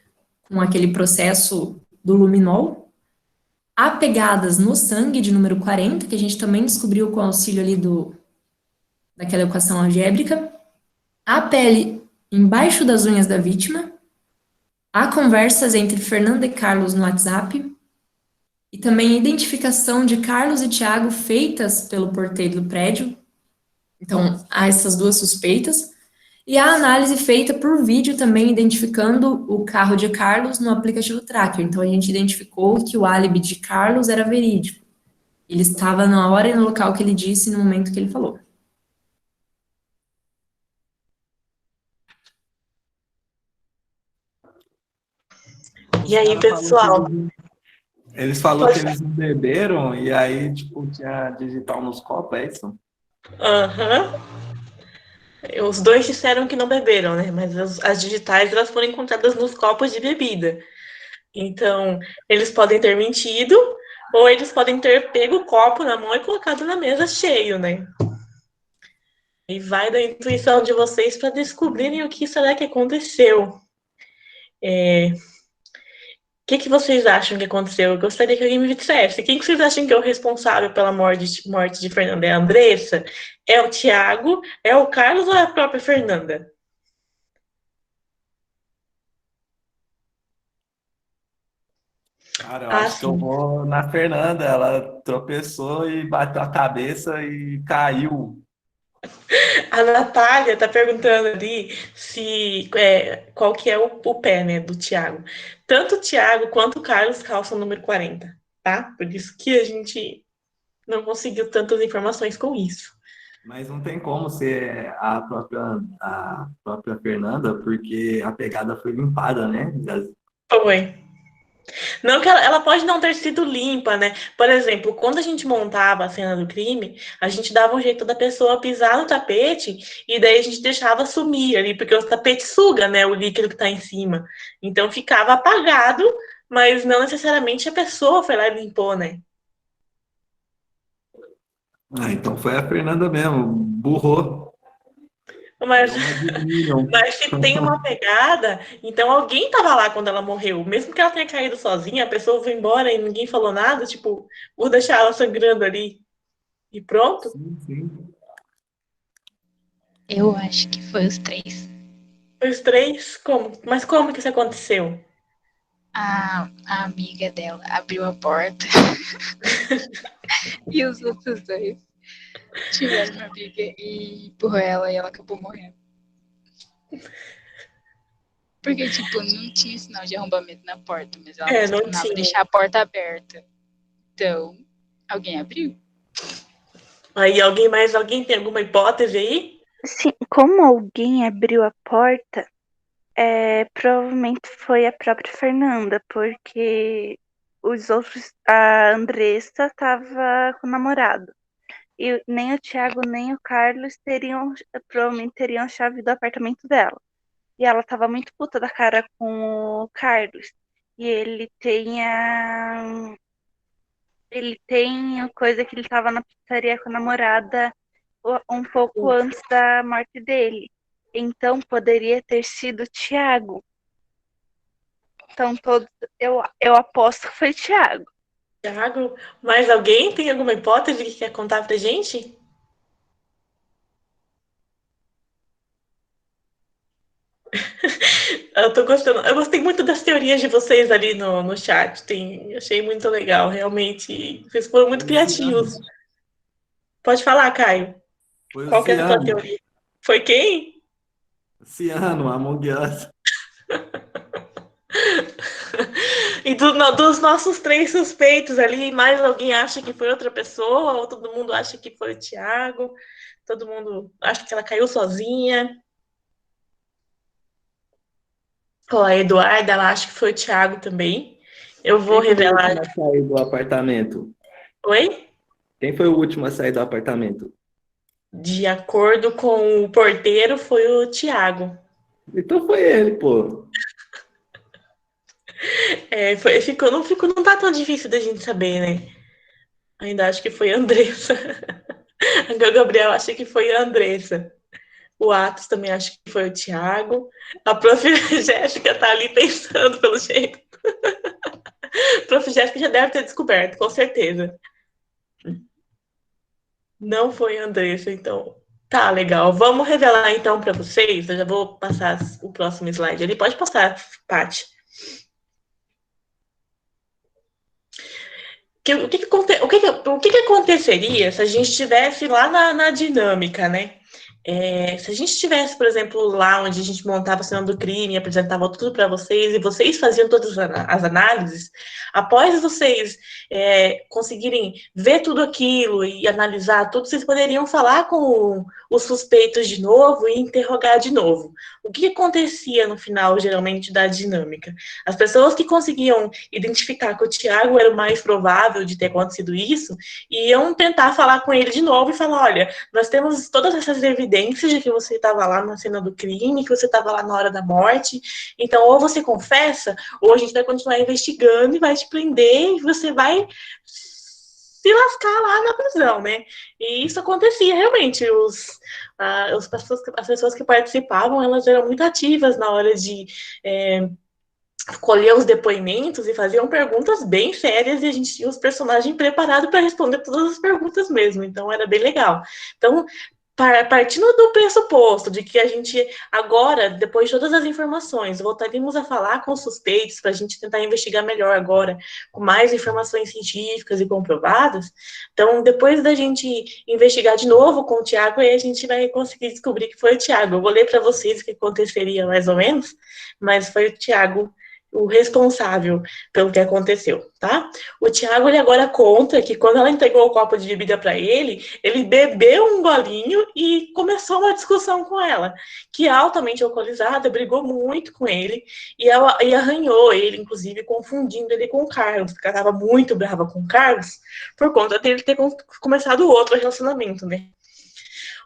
com aquele processo do luminol, há pegadas no sangue de número 40, que a gente também descobriu com o auxílio ali daquela equação algébrica, há pele embaixo das unhas da vítima, há conversas entre Fernanda e Carlos no WhatsApp, e também identificação de Carlos e Tiago feitas pelo porteiro do prédio. Então, há essas duas suspeitas, e a análise feita por vídeo também, identificando o carro de Carlos no aplicativo Tracker. Então, a gente identificou que o álibi de Carlos era verídico. Ele estava na hora e no local que ele disse, no momento que ele falou. E aí, pessoal? Eles falaram que eles não beberam, e aí, tipo, tinha digital nos copos, é isso? Aham. Os dois disseram que não beberam, né? Mas as digitais elas foram encontradas nos copos de bebida. Então, eles podem ter mentido ou eles podem ter pego o copo na mão e colocado na mesa cheio, né? E vai da intuição de vocês para descobrirem o que será que aconteceu. O que vocês acham que aconteceu? Eu gostaria que alguém me dissesse. Quem que vocês acham que é o responsável pela morte de Fernanda? É a Andressa? É o Tiago? É o Carlos ou é a própria Fernanda? Cara, eu acho que eu vou na Fernanda. Ela tropeçou e bateu a cabeça e caiu. A Natália tá perguntando ali qual que é o pé, né, do Tiago. Tanto o Tiago quanto o Carlos calçam o número 40, tá? Por isso que a gente não conseguiu tantas informações com isso. Mas não tem como ser a própria Fernanda, porque a pegada foi limpada, né? Foi. Não que ela pode não ter sido limpa, né? Por exemplo, quando a gente montava a cena do crime, a gente dava um jeito da pessoa pisar no tapete e daí a gente deixava sumir ali, porque o tapete suga, né, o líquido que tá em cima. Então ficava apagado, mas não necessariamente a pessoa foi lá e limpou, né? Ah, então foi a Fernanda mesmo, burrou. Mas, Não adivinham. mas se tem uma pegada, então alguém estava lá quando ela morreu. Mesmo que ela tenha caído sozinha, a pessoa foi embora e ninguém falou nada, tipo, vou deixar ela sangrando ali e pronto. Sim, sim. Eu acho que foi os três. Os três? Como? Mas como que isso aconteceu? A amiga dela abriu a porta e os outros dois tiveram uma briga e empurrou ela e ela acabou morrendo. Porque, tipo, não tinha sinal de arrombamento na porta, mas ela não não costumava tinha. deixar a porta aberta. Então, alguém abriu. Aí alguém tem alguma hipótese aí? Sim, como alguém abriu a porta, provavelmente foi a própria Fernanda, porque os outros, a Andressa estava com o namorado. E nem o Thiago nem o Carlos provavelmente teriam a chave do apartamento dela. E ela estava muito puta da cara com o Carlos. E ele tem a coisa que ele estava na pizzaria com a namorada um pouco antes da morte dele. Então poderia ter sido o Thiago. Então eu aposto que foi o Thiago. Thiago, mais alguém tem alguma hipótese que quer contar pra gente? Eu tô gostando. Eu gostei muito das teorias de vocês ali no chat. Achei muito legal, realmente. Vocês foram muito criativos. Pode falar, Caio. Foi o Qual que é a tua Ciano. teoria? Foi quem? Ciano, Among Us. E dos nossos três suspeitos ali, mais alguém acha que foi outra pessoa? Ou todo mundo acha que foi o Thiago? Todo mundo acha que ela caiu sozinha? Ó, a Eduarda, ela acha que foi o Thiago também. Eu vou Quem foi o revelar. último a sair do apartamento? Oi? Quem foi o último a sair do apartamento? De acordo com o porteiro, foi o Thiago. Então foi ele, pô. Não tá tão difícil da gente saber, né? Ainda acho que foi a Andressa. O Gabriel acha que foi a Andressa. O Atos também acha que foi o Thiago. A prof. Jéssica tá ali pensando, pelo jeito. A prof. Jéssica já deve ter descoberto, com certeza. Não foi a Andressa, então. Tá, legal. Vamos revelar, então, para vocês. Eu já vou passar o próximo slide ali. Pode passar, Paty. O que aconteceria se a gente estivesse lá na dinâmica, né? Se a gente estivesse, por exemplo, lá onde a gente montava a cena do crime, apresentava tudo para vocês e vocês faziam todas as análises, após vocês conseguirem ver tudo aquilo e analisar tudo, vocês poderiam falar com os suspeitos de novo e interrogar de novo. O que acontecia no final, geralmente, da dinâmica? As pessoas que conseguiam identificar que o Thiago era o mais provável de ter acontecido isso, iam tentar falar com ele de novo e falar, olha, nós temos todas essas evidências evidências de que você estava lá na cena do crime, que você estava lá na hora da morte. Então, ou você confessa, ou a gente vai continuar investigando e vai te prender e você vai se lascar lá na prisão, né? E isso acontecia realmente. As pessoas que participavam, elas eram muito ativas na hora de colher os depoimentos e faziam perguntas bem sérias e a gente tinha os personagens preparados para responder todas as perguntas mesmo. Então, era bem legal. Então, partindo do pressuposto de que a gente agora, depois de todas as informações, voltaríamos a falar com os suspeitos para a gente tentar investigar melhor agora, com mais informações científicas e comprovadas. Então, depois da gente investigar de novo com o Tiago, aí a gente vai conseguir descobrir que foi o Tiago. Eu vou ler para vocês o que aconteceria mais ou menos, mas foi o Tiago o responsável pelo que aconteceu, tá? O Tiago, ele agora conta que quando ela entregou o copo de bebida para ele bebeu um golinho e começou uma discussão com ela, que altamente alcoolizada, brigou muito com ele e arranhou ele, inclusive confundindo ele com o Carlos, porque ela estava muito brava com o Carlos por conta dele ter começado outro relacionamento, né?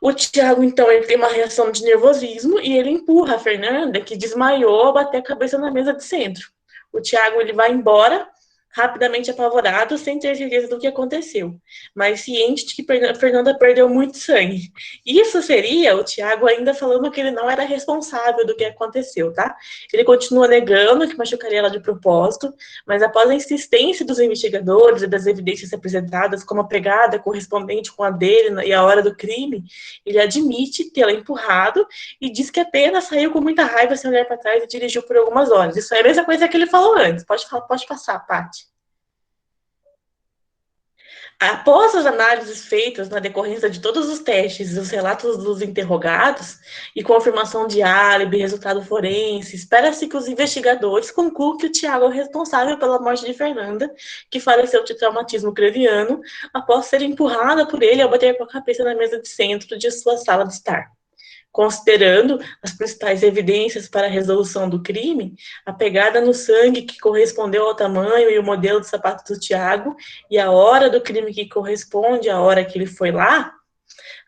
O Tiago, então, ele tem uma reação de nervosismo e ele empurra a Fernanda, que desmaiou ao bater a cabeça na mesa de centro. O Tiago, ele vai embora, rapidamente apavorado, sem ter certeza do que aconteceu, mas ciente de que a Fernanda perdeu muito sangue. Isso seria o Tiago ainda falando que ele não era responsável do que aconteceu, tá? Ele continua negando que machucaria ela de propósito, mas após a insistência dos investigadores e das evidências apresentadas, como a pegada correspondente com a dele e a hora do crime, ele admite tê-la empurrado e diz que apenas saiu com muita raiva sem olhar para trás e dirigiu por algumas horas. Isso é a mesma coisa que ele falou antes. Pode passar, Paty. Após as análises feitas na decorrência de todos os testes e os relatos dos interrogados, e confirmação de álibi, resultado forense, espera-se que os investigadores concluam que o Tiago é o responsável pela morte de Fernanda, que faleceu de traumatismo craniano, após ser empurrada por ele ao bater com a cabeça na mesa de centro de sua sala de estar. Considerando as principais evidências para a resolução do crime, a pegada no sangue que correspondeu ao tamanho e o modelo de sapato do Tiago, e a hora do crime que corresponde à hora que ele foi lá,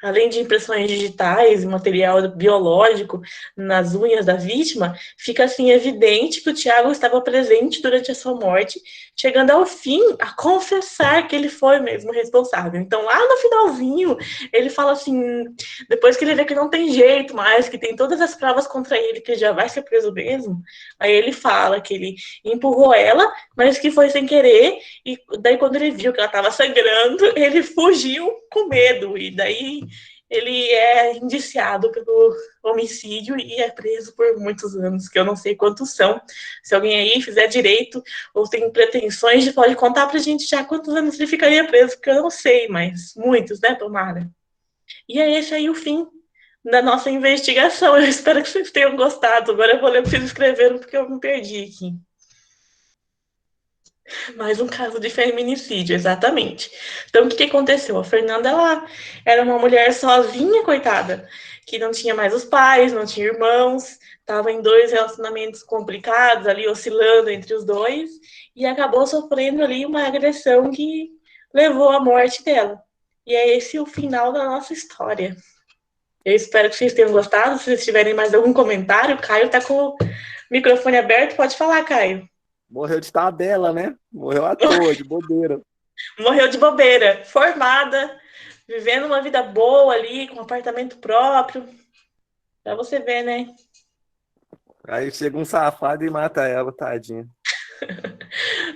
além de impressões digitais e material biológico nas unhas da vítima, fica assim evidente que o Tiago estava presente durante a sua morte, chegando ao fim a confessar que ele foi mesmo responsável. Então, lá no finalzinho, ele fala assim, depois que ele vê que não tem jeito mais, que tem todas as provas contra ele, que ele já vai ser preso mesmo, aí ele fala que ele empurrou ela, mas que foi sem querer, e daí quando ele viu que ela estava sangrando, ele fugiu com medo, e daí ele é indiciado pelo homicídio e é preso por muitos anos, que eu não sei quantos são. Se alguém aí fizer direito ou tem pretensões, pode contar pra gente já quantos anos ele ficaria preso, porque eu não sei, mas muitos, né, tomara. E é esse aí o fim da nossa investigação. Eu espero que vocês tenham gostado. Agora eu vou ler o que vocês escreveram, porque eu me perdi aqui. Mais um caso de feminicídio, exatamente. Então, o que aconteceu? A Fernanda, ela era uma mulher sozinha, coitada, que não tinha mais os pais, não tinha irmãos, estava em 2 relacionamentos complicados, ali oscilando entre os dois, e acabou sofrendo ali uma agressão que levou à morte dela. E é esse o final da nossa história. Eu espero que vocês tenham gostado. Se vocês tiverem mais algum comentário, o Caio está com o microfone aberto, pode falar, Caio. Morreu de tabela, né? Morreu à toa, de bobeira. Morreu de bobeira, formada, vivendo uma vida boa ali, com um apartamento próprio. Pra você ver, né? Aí chega um safado e mata ela, tadinha.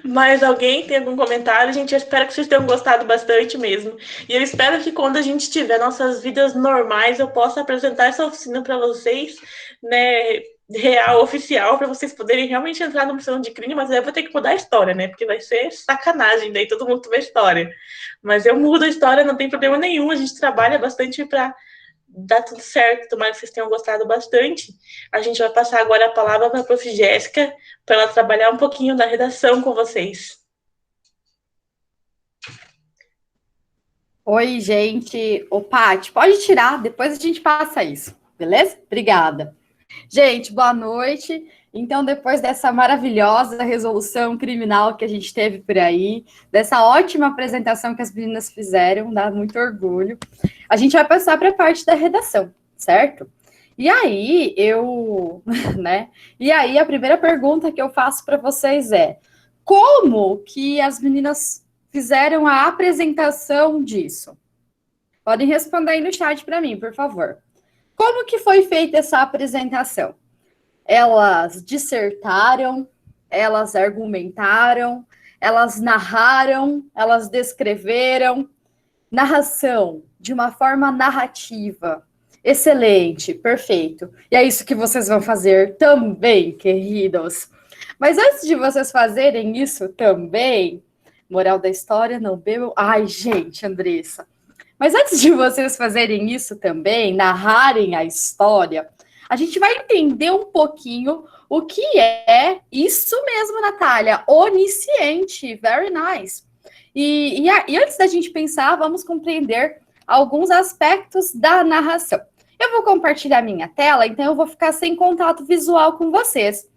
Mas alguém tem algum comentário? Gente, eu espero que vocês tenham gostado bastante mesmo. E eu espero que quando a gente tiver nossas vidas normais, eu possa apresentar essa oficina para vocês, né? Real, oficial, para vocês poderem realmente entrar no Missão de Crime, mas aí eu vou ter que mudar a história, né? Porque vai ser sacanagem, daí todo mundo tem uma história. Mas eu mudo a história, não tem problema nenhum, a gente trabalha bastante para dar tudo certo, tomara que vocês tenham gostado bastante. A gente vai passar agora a palavra para a Prof. Jéssica, para ela trabalhar um pouquinho na redação com vocês. Oi, gente. Ô, Paty, pode tirar, depois a gente passa isso, beleza? Obrigada. Gente, boa noite. Então, depois dessa maravilhosa resolução criminal que a gente teve por aí, dessa ótima apresentação que as meninas fizeram, dá muito orgulho, a gente vai passar para a parte da redação, certo? E aí, né? E aí, a primeira pergunta que eu faço para vocês é: como que as meninas fizeram a apresentação disso? Podem responder aí no chat para mim, por favor. Como que foi feita essa apresentação? Elas dissertaram, elas argumentaram, elas narraram, elas descreveram. Narração, de uma forma narrativa. Excelente, perfeito. E é isso que vocês vão fazer também, queridos. Mas antes de vocês fazerem isso também, moral da história, não bebam... Ai, gente, Andressa. Mas antes de vocês fazerem isso também, narrarem a história, a gente vai entender um pouquinho o que é isso mesmo, Natália, onisciente, very nice. E antes da gente pensar, vamos compreender alguns aspectos da narração. Eu vou compartilhar minha tela, então eu vou ficar sem contato visual com vocês.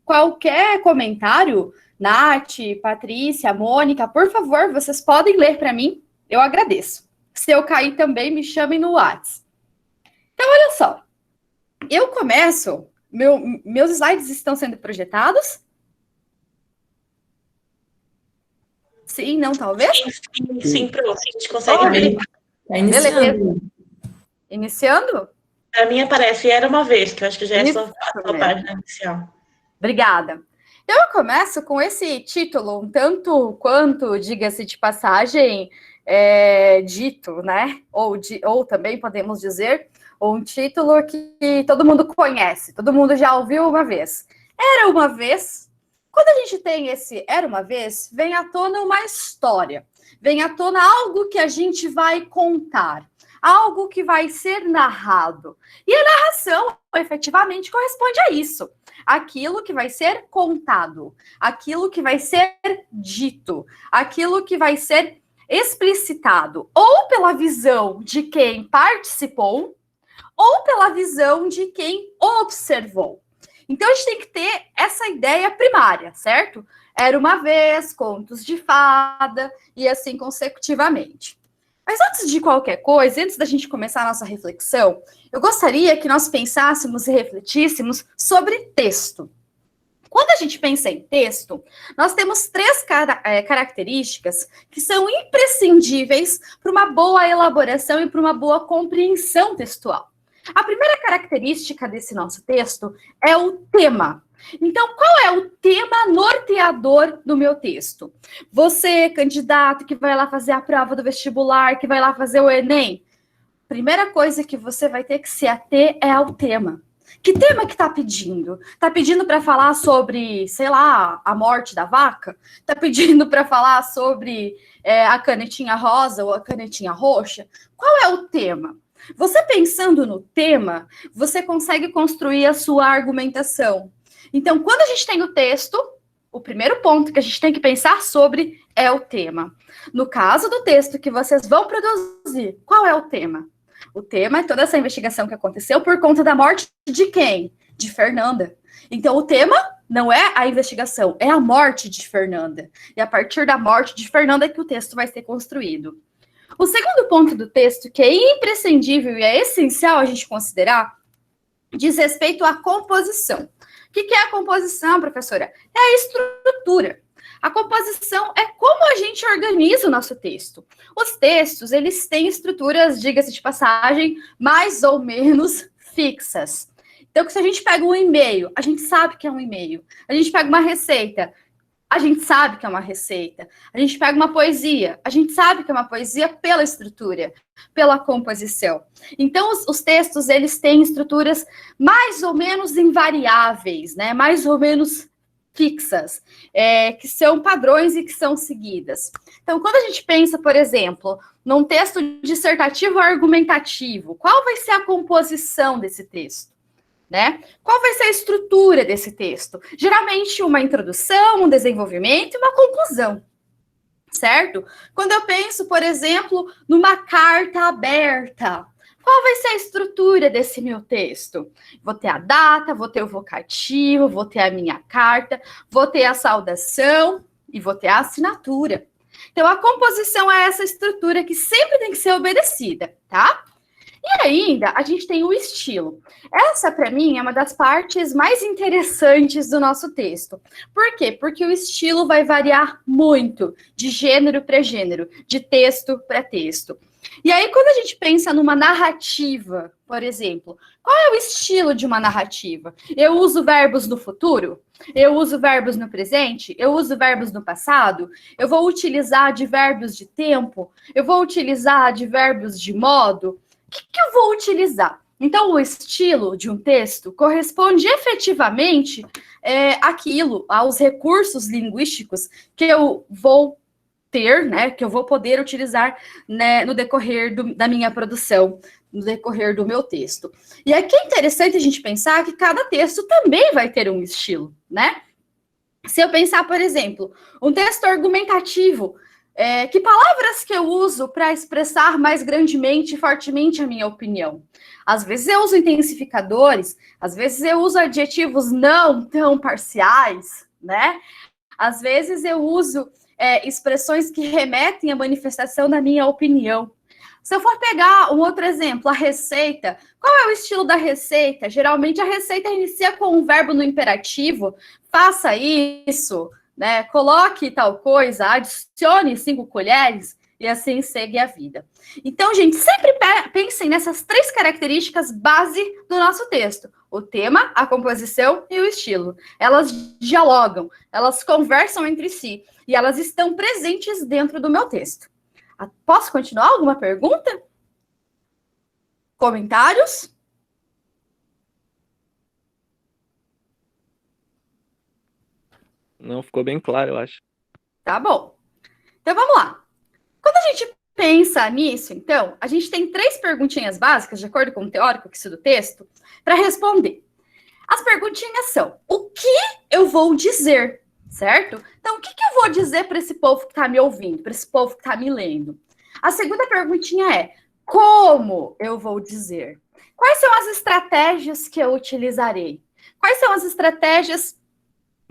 Qualquer comentário, Nath, Patrícia, Mônica, por favor, vocês podem ler para mim, eu agradeço. Se eu cair também, me chamem no WhatsApp. Então, olha só. Eu começo... Meus slides estão sendo projetados? Sim, não, talvez? Sim, pronto. A gente consegue ver. Tá iniciando. Beleza. Iniciando? Para mim aparece Era Uma Vez, que eu acho que já é a Isso sua mesmo. página inicial. Obrigada. Então, eu começo com esse título, um tanto quanto, diga-se de passagem, dito, né? Ou também podemos dizer, um título que todo mundo conhece, todo mundo já ouviu uma vez. Era uma vez. Quando a gente tem esse Era Uma Vez, vem à tona uma história, vem à tona algo que a gente vai contar, algo que vai ser narrado. E a narração, efetivamente, corresponde a isso. Aquilo que vai ser contado, aquilo que vai ser dito, aquilo que vai ser explicitado, ou pela visão de quem participou, ou pela visão de quem observou. Então, a gente tem que ter essa ideia primária, certo? Era uma vez, contos de fada, e assim consecutivamente. Mas antes de qualquer coisa, antes da gente começar a nossa reflexão, eu gostaria que nós pensássemos e refletíssemos sobre texto. Quando a gente pensa em texto, nós temos três características que são imprescindíveis para uma boa elaboração e para uma boa compreensão textual. A primeira característica desse nosso texto é o tema. Então, qual é o tema norteador do meu texto? Você, candidato, que vai lá fazer a prova do vestibular, que vai lá fazer o Enem, primeira coisa que você vai ter que se ater é ao tema. Que tema que está pedindo? Está pedindo para falar sobre, sei lá, a morte da vaca? Está pedindo para falar sobre a canetinha rosa ou a canetinha roxa? Qual é o tema? Você pensando no tema, você consegue construir a sua argumentação. Então, quando a gente tem o texto, o primeiro ponto que a gente tem que pensar sobre é o tema. No caso do texto que vocês vão produzir, qual é o tema? O tema é toda essa investigação que aconteceu por conta da morte de quem? De Fernanda. Então, o tema não é a investigação, é a morte de Fernanda. E a partir da morte de Fernanda é que o texto vai ser construído. O segundo ponto do texto, que é imprescindível e é essencial a gente considerar, diz respeito à composição. O que é a composição, professora? É a estrutura. A composição é como a gente organiza o nosso texto. Os textos, eles têm estruturas, diga-se de passagem, mais ou menos fixas. Então, se a gente pega um e-mail, a gente sabe que é um e-mail. A gente pega uma receita, a gente sabe que é uma receita. A gente pega uma poesia, a gente sabe que é uma poesia pela estrutura, pela composição. Então, os textos, eles têm estruturas mais ou menos invariáveis, né? Mais ou menos fixas, que são padrões e que são seguidas. Então, quando a gente pensa, por exemplo, num texto dissertativo ou argumentativo, qual vai ser a composição desse texto? Né? Qual vai ser a estrutura desse texto? Geralmente uma introdução, um desenvolvimento e uma conclusão, certo? Quando eu penso, por exemplo, numa carta aberta, qual vai ser a estrutura desse meu texto? Vou ter a data, vou ter o vocativo, vou ter a minha carta, vou ter a saudação e vou ter a assinatura. Então, a composição é essa estrutura que sempre tem que ser obedecida, tá? E ainda, a gente tem o estilo. Essa, para mim, é uma das partes mais interessantes do nosso texto. Por quê? Porque o estilo vai variar muito de gênero para gênero, de texto para texto. E aí, quando a gente pensa numa narrativa, por exemplo, qual é o estilo de uma narrativa? Eu uso verbos no futuro? Eu uso verbos no presente? Eu uso verbos no passado? Eu vou utilizar advérbios de tempo? Eu vou utilizar advérbios de modo? O que eu vou utilizar? Então, o estilo de um texto corresponde efetivamente aos recursos linguísticos que eu vou ter, né, que eu vou poder utilizar, né, no decorrer da minha produção, no decorrer do meu texto. E aqui é interessante a gente pensar que cada texto também vai ter um estilo, né? Se eu pensar, por exemplo, um texto argumentativo, que palavras que eu uso para expressar mais grandemente e fortemente a minha opinião? Às vezes eu uso intensificadores, às vezes eu uso adjetivos não tão parciais, né? Às vezes eu uso expressões que remetem à manifestação da minha opinião. Se eu for pegar um outro exemplo, a receita, qual é o estilo da receita? Geralmente a receita inicia com um verbo no imperativo, faça isso, né? Coloque tal coisa, adicione 5 colheres e assim segue a vida. Então, gente, sempre pensem nessas 3 características base do nosso texto: o tema, a composição e o estilo. Elas dialogam, elas conversam entre si e elas estão presentes dentro do meu texto. Posso continuar? Alguma pergunta? Comentários? Não, ficou bem claro, eu acho. Tá bom. Então, vamos lá. Quando a gente pensa nisso, então, a gente tem 3 perguntinhas básicas, de acordo com o teórico que estuda o texto, para responder. As perguntinhas são: o que eu vou dizer? Certo? Então, o que eu vou dizer para esse povo que está me ouvindo, para esse povo que está me lendo? A segunda perguntinha é: como eu vou dizer? Quais são as estratégias que eu utilizarei? Quais são as estratégias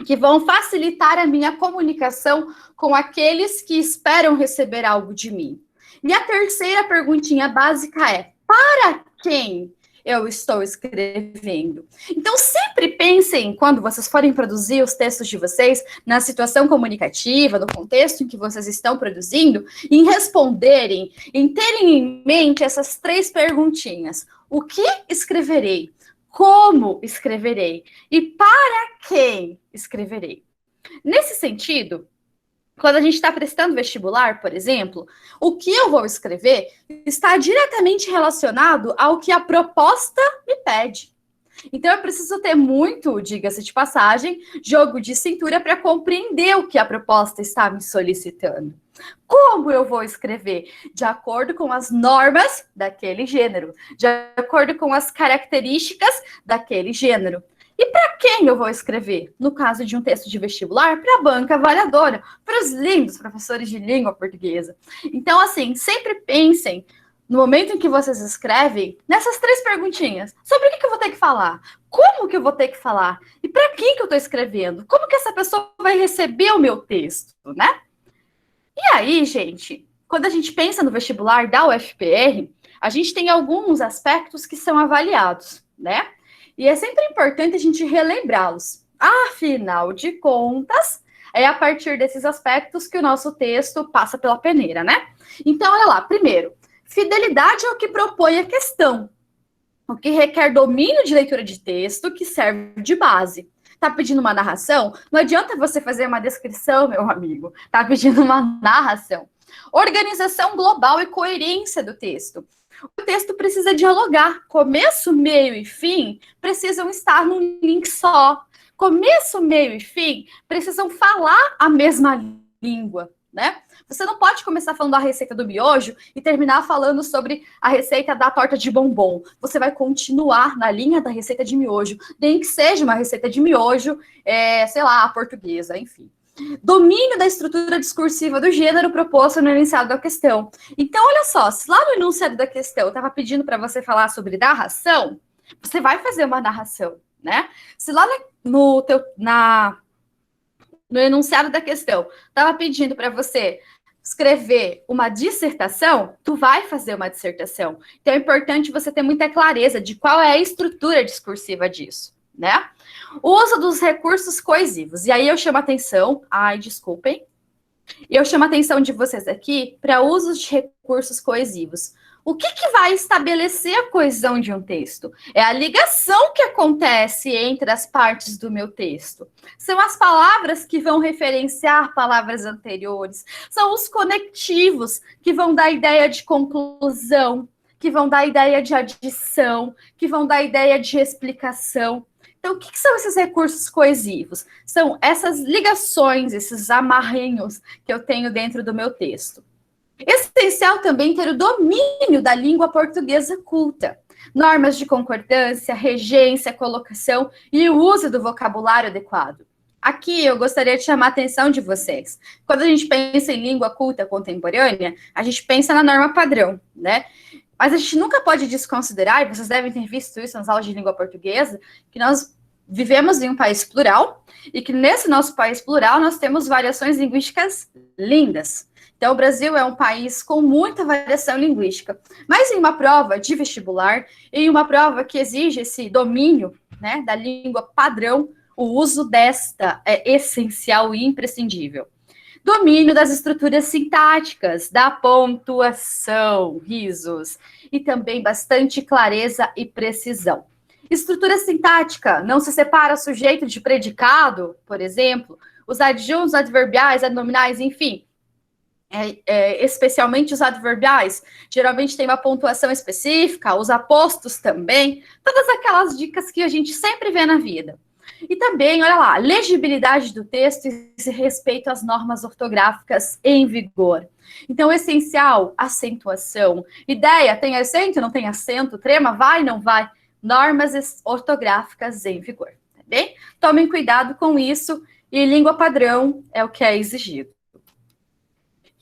que vão facilitar a minha comunicação com aqueles que esperam receber algo de mim? E a terceira perguntinha básica é: para quem eu estou escrevendo? Então, sempre pensem, quando vocês forem produzir os textos de vocês, na situação comunicativa, no contexto em que vocês estão produzindo, em responderem, em terem em mente essas 3 perguntinhas: o que escreverei? Como escreverei? E para quem escreverei? Nesse sentido, quando a gente está prestando vestibular, por exemplo, o que eu vou escrever está diretamente relacionado ao que a proposta me pede. Então, eu preciso ter muito, diga-se de passagem, jogo de cintura para compreender o que a proposta está me solicitando. Como eu vou escrever? De acordo com as normas daquele gênero, de acordo com as características daquele gênero. E para quem eu vou escrever? No caso de um texto de vestibular, para a banca avaliadora, para os lindos professores de língua portuguesa. Então, assim, sempre pensem, no momento em que vocês escrevem, nessas 3 perguntinhas: sobre o que eu vou ter que falar? Como que eu vou ter que falar? E para quem que eu estou escrevendo? Como que essa pessoa vai receber o meu texto, né? E aí, gente, quando a gente pensa no vestibular da UFPR, a gente tem alguns aspectos que são avaliados, né? E é sempre importante a gente relembrá-los. Afinal de contas, é a partir desses aspectos que o nosso texto passa pela peneira, né? Então, olha lá, primeiro, fidelidade ao que propõe a questão, o que requer domínio de leitura de texto, que serve de base. Tá pedindo uma narração? Não adianta você fazer uma descrição, meu amigo. Tá pedindo uma narração. Organização global e coerência do texto. O texto precisa dialogar. Começo, meio e fim precisam estar num link só. Começo, meio e fim precisam falar a mesma língua, né? Você não pode começar falando da receita do miojo e terminar falando sobre a receita da torta de bombom. Você vai continuar na linha da receita de miojo, nem que seja uma receita de miojo, sei lá, a portuguesa, enfim. Domínio da estrutura discursiva do gênero proposto no enunciado da questão. Então, olha só, se lá no enunciado da questão eu estava pedindo para você falar sobre narração, você vai fazer uma narração, né? Se lá no enunciado da questão estava pedindo para você escrever uma dissertação, tu vai fazer uma dissertação. Então é importante você ter muita clareza de qual é a estrutura discursiva disso, né? O uso dos recursos coesivos. E aí eu chamo a atenção, desculpem, eu chamo a atenção de vocês aqui para usos de recursos coesivos. O que vai estabelecer a coesão de um texto? É a ligação que acontece entre as partes do meu texto. São as palavras que vão referenciar palavras anteriores. São os conectivos que vão dar ideia de conclusão, que vão dar ideia de adição, que vão dar ideia de explicação. Então, o que são esses recursos coesivos? São essas ligações, esses amarrinhos que eu tenho dentro do meu texto. Essencial também ter o domínio da língua portuguesa culta, normas de concordância, regência, colocação e o uso do vocabulário adequado. Aqui eu gostaria de chamar a atenção de vocês. Quando a gente pensa em língua culta contemporânea, a gente pensa na norma padrão, né? Mas a gente nunca pode desconsiderar, e vocês devem ter visto isso nas aulas de língua portuguesa, que nós vivemos em um país plural e que nesse nosso país plural nós temos variações linguísticas lindas. Então, o Brasil é um país com muita variação linguística. Mas em uma prova de vestibular, em uma prova que exige esse domínio, né, da língua padrão, o uso desta é essencial e imprescindível. Domínio das estruturas sintáticas, da pontuação, risos, e também bastante clareza e precisão. Estrutura sintática, não se separa sujeito de predicado, por exemplo, os adjuntos, adverbiais, adnominais, enfim. Especialmente os adverbiais, geralmente tem uma pontuação específica, os apostos também, todas aquelas dicas que a gente sempre vê na vida. E também, olha lá, legibilidade do texto e respeito às normas ortográficas em vigor. Então, essencial, acentuação. Ideia, tem acento, não tem acento, trema, vai, não vai. Normas ortográficas em vigor, tá bem? Tomem cuidado com isso, e língua padrão é o que é exigido.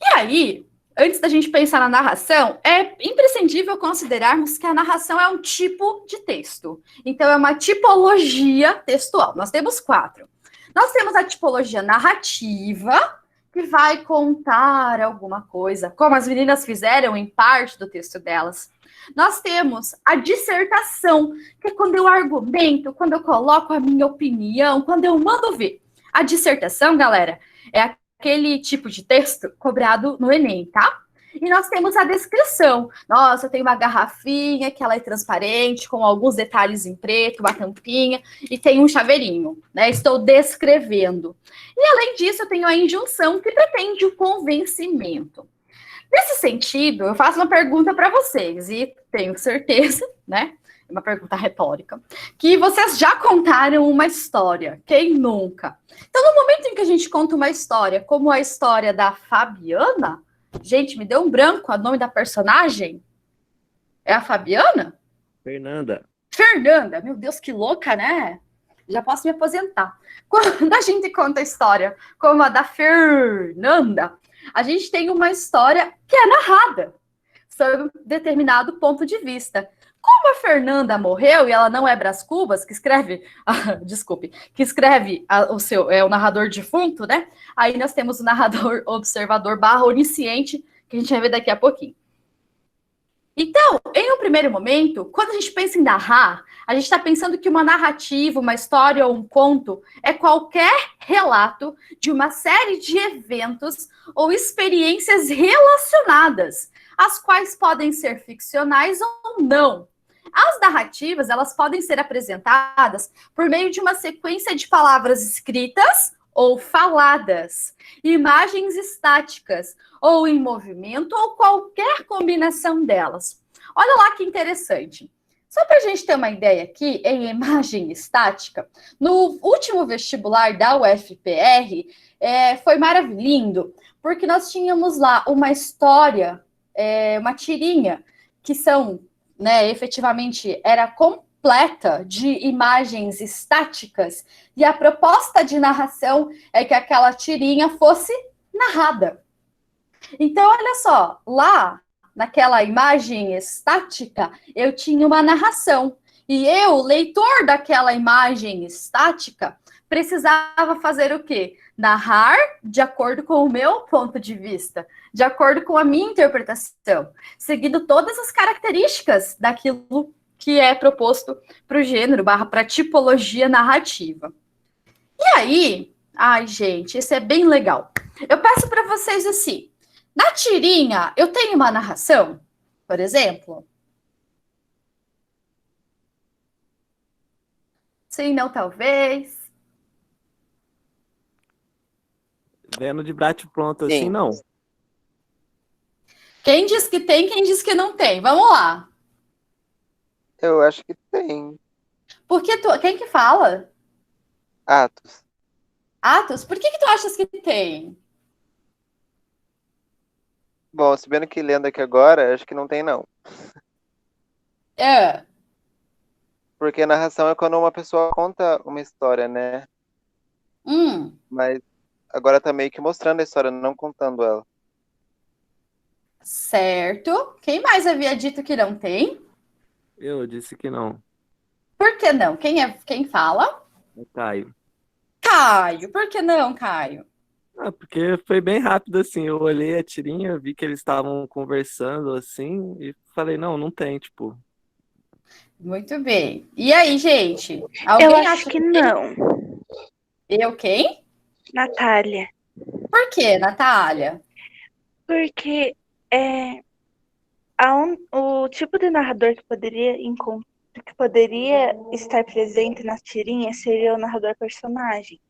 E aí, antes da gente pensar na narração, é imprescindível considerarmos que a narração é um tipo de texto. Então, é uma tipologia textual. Nós temos 4. Nós temos a tipologia narrativa, que vai contar alguma coisa, como as meninas fizeram em parte do texto delas. Nós temos a dissertação, que é quando eu argumento, quando eu coloco a minha opinião, quando eu mando ver. A dissertação, galera, é aquele tipo de texto cobrado no Enem, tá? E nós temos a descrição. Nossa, tem uma garrafinha que ela é transparente, com alguns detalhes em preto, uma tampinha, e tem um chaveirinho, né? Estou descrevendo. E além disso, eu tenho a injunção, que pretende o convencimento. Nesse sentido, eu faço uma pergunta para vocês, e tenho certeza, né? Uma pergunta retórica, que vocês já contaram uma história. Quem nunca? Então, no momento em que a gente conta uma história, como a história da Fabiana, gente, me deu um branco, o nome da personagem é a Fabiana? Fernanda. Fernanda, meu Deus, que louca, né? Já posso me aposentar. Quando a gente conta a história como a da Fernanda, a gente tem uma história que é narrada sob um determinado ponto de vista. Como a Fernanda morreu e ela não é Brás Cubas, que escreve, que escreve o narrador defunto, né? Aí nós temos o narrador observador / onisciente, que a gente vai ver daqui a pouquinho. Então, em um primeiro momento, quando a gente pensa em narrar, a gente está pensando que uma narrativa, uma história ou um conto é qualquer relato de uma série de eventos ou experiências relacionadas, as quais podem ser ficcionais ou não. As narrativas, elas podem ser apresentadas por meio de uma sequência de palavras escritas ou faladas, imagens estáticas, ou em movimento, ou qualquer combinação delas. Olha lá que interessante. Só para a gente ter uma ideia aqui, em imagem estática, no último vestibular da UFPR, foi maravilhoso, porque nós tínhamos lá uma história, uma tirinha, que são, né, efetivamente, era completa de imagens estáticas, e a proposta de narração é que aquela tirinha fosse narrada. Então, olha só, lá naquela imagem estática, eu tinha uma narração, e eu, leitor daquela imagem estática, precisava fazer o quê? Narrar de acordo com o meu ponto de vista, de acordo com a minha interpretação, seguindo todas as características daquilo que é proposto para o gênero, para a tipologia narrativa. E aí, ai, gente, isso é bem legal. Eu peço para vocês assim, na tirinha, eu tenho uma narração, por exemplo? Sim, não, talvez. Vendo de bate-pronto assim, Sim. não. Quem diz que tem, quem diz que não tem? Vamos lá. Eu acho que tem. Porque quem que fala? Atos. Atos, por que tu achas que tem? Bom, se bem que lendo aqui agora, acho que não tem, não. É. Porque a narração é quando uma pessoa conta uma história, né? Mas agora tá meio que mostrando a história, não contando ela. Certo. Quem mais havia dito que não tem? Eu disse que não. Por que não? Quem fala? É Caio. Caio. Por que não, Caio? Ah, porque foi bem rápido assim. Eu olhei a tirinha, vi que eles estavam conversando assim e falei, não tem, tipo. Muito bem. E aí, gente? Eu Alguém acho acha que tem? não. Eu quem? Natália. Por quê, Natália? Porque o tipo de narrador que poderia estar presente na tirinha seria o narrador personagem.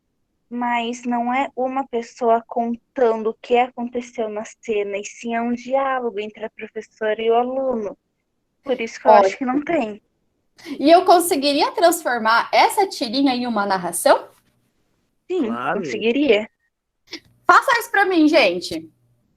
Mas não é uma pessoa contando o que aconteceu na cena, e sim é um diálogo entre a professora e o aluno. Por isso que eu acho que não tem. E eu conseguiria transformar essa tirinha em uma narração? Sim, Claro. conseguiria. Faça isso para mim, gente.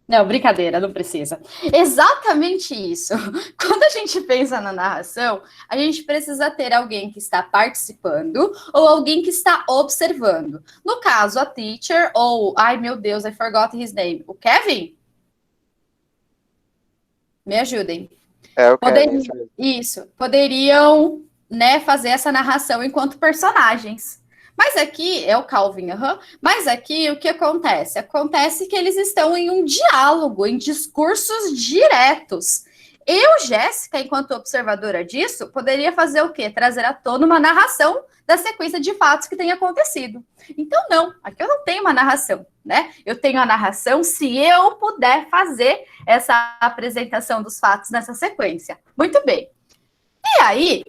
Não, brincadeira, não precisa. Exatamente isso. Quando a gente pensa na narração, a gente precisa ter alguém que está participando ou alguém que está observando. No caso, a teacher ou... Ai, meu Deus, I forgot his name. O Kevin? Me ajudem. É o Kevin. Isso. Poderiam, né, fazer essa narração enquanto personagens. Mas aqui é o Calvin, mas aqui o que acontece? Acontece que eles estão em um diálogo, em discursos diretos. Eu, Jéssica, enquanto observadora disso, poderia fazer o quê? Trazer à tona uma narração da sequência de fatos que tem acontecido. Então, não, aqui eu não tenho uma narração, né? Eu tenho a narração se eu puder fazer essa apresentação dos fatos nessa sequência. Muito bem. E aí,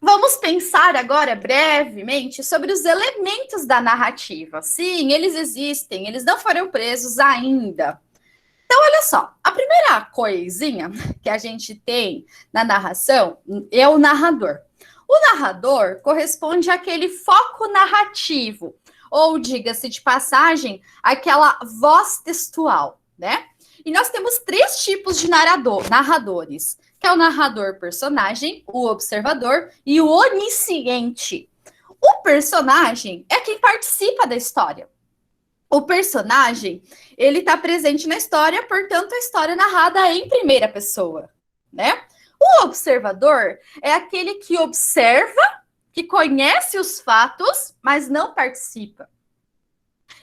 vamos pensar agora brevemente sobre os elementos da narrativa. Sim, eles existem, eles não foram presos ainda. Então, olha só, a primeira coisinha que a gente tem na narração é o narrador. O narrador corresponde àquele foco narrativo, ou, diga-se de passagem, aquela voz textual, né? E nós temos 3 tipos de narradores, que é o narrador personagem, o observador e o onisciente. O personagem é quem participa da história. O personagem, ele está presente na história, portanto, a história é narrada em primeira pessoa, né? O observador é aquele que observa, que conhece os fatos, mas não participa.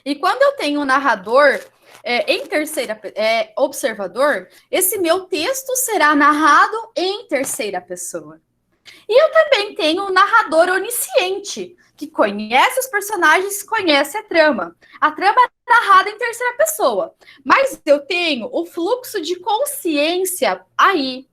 E quando eu tenho um narrador em terceira observador, esse meu texto será narrado em terceira pessoa. E eu também tenho um narrador onisciente, que conhece os personagens, conhece a trama. A trama é narrada em terceira pessoa, mas eu tenho o fluxo de consciência aí.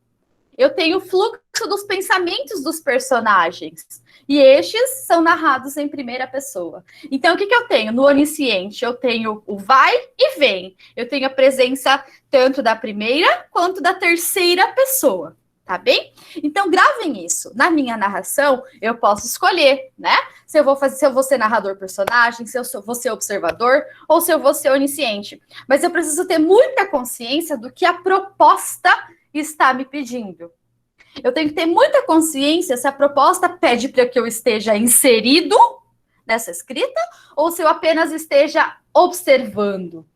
Eu tenho o fluxo dos pensamentos dos personagens. E estes são narrados em primeira pessoa. Então, o que eu tenho? No onisciente, eu tenho o vai e vem. Eu tenho a presença tanto da primeira quanto da terceira pessoa. Tá bem? Então, gravem isso. Na minha narração, eu posso escolher, né? Se eu vou ser narrador personagem, se eu vou ser observador ou se eu vou ser onisciente. Mas eu preciso ter muita consciência do que a proposta está me pedindo. Eu tenho que ter muita consciência se a proposta pede para que eu esteja inserido nessa escrita ou se eu apenas esteja observando.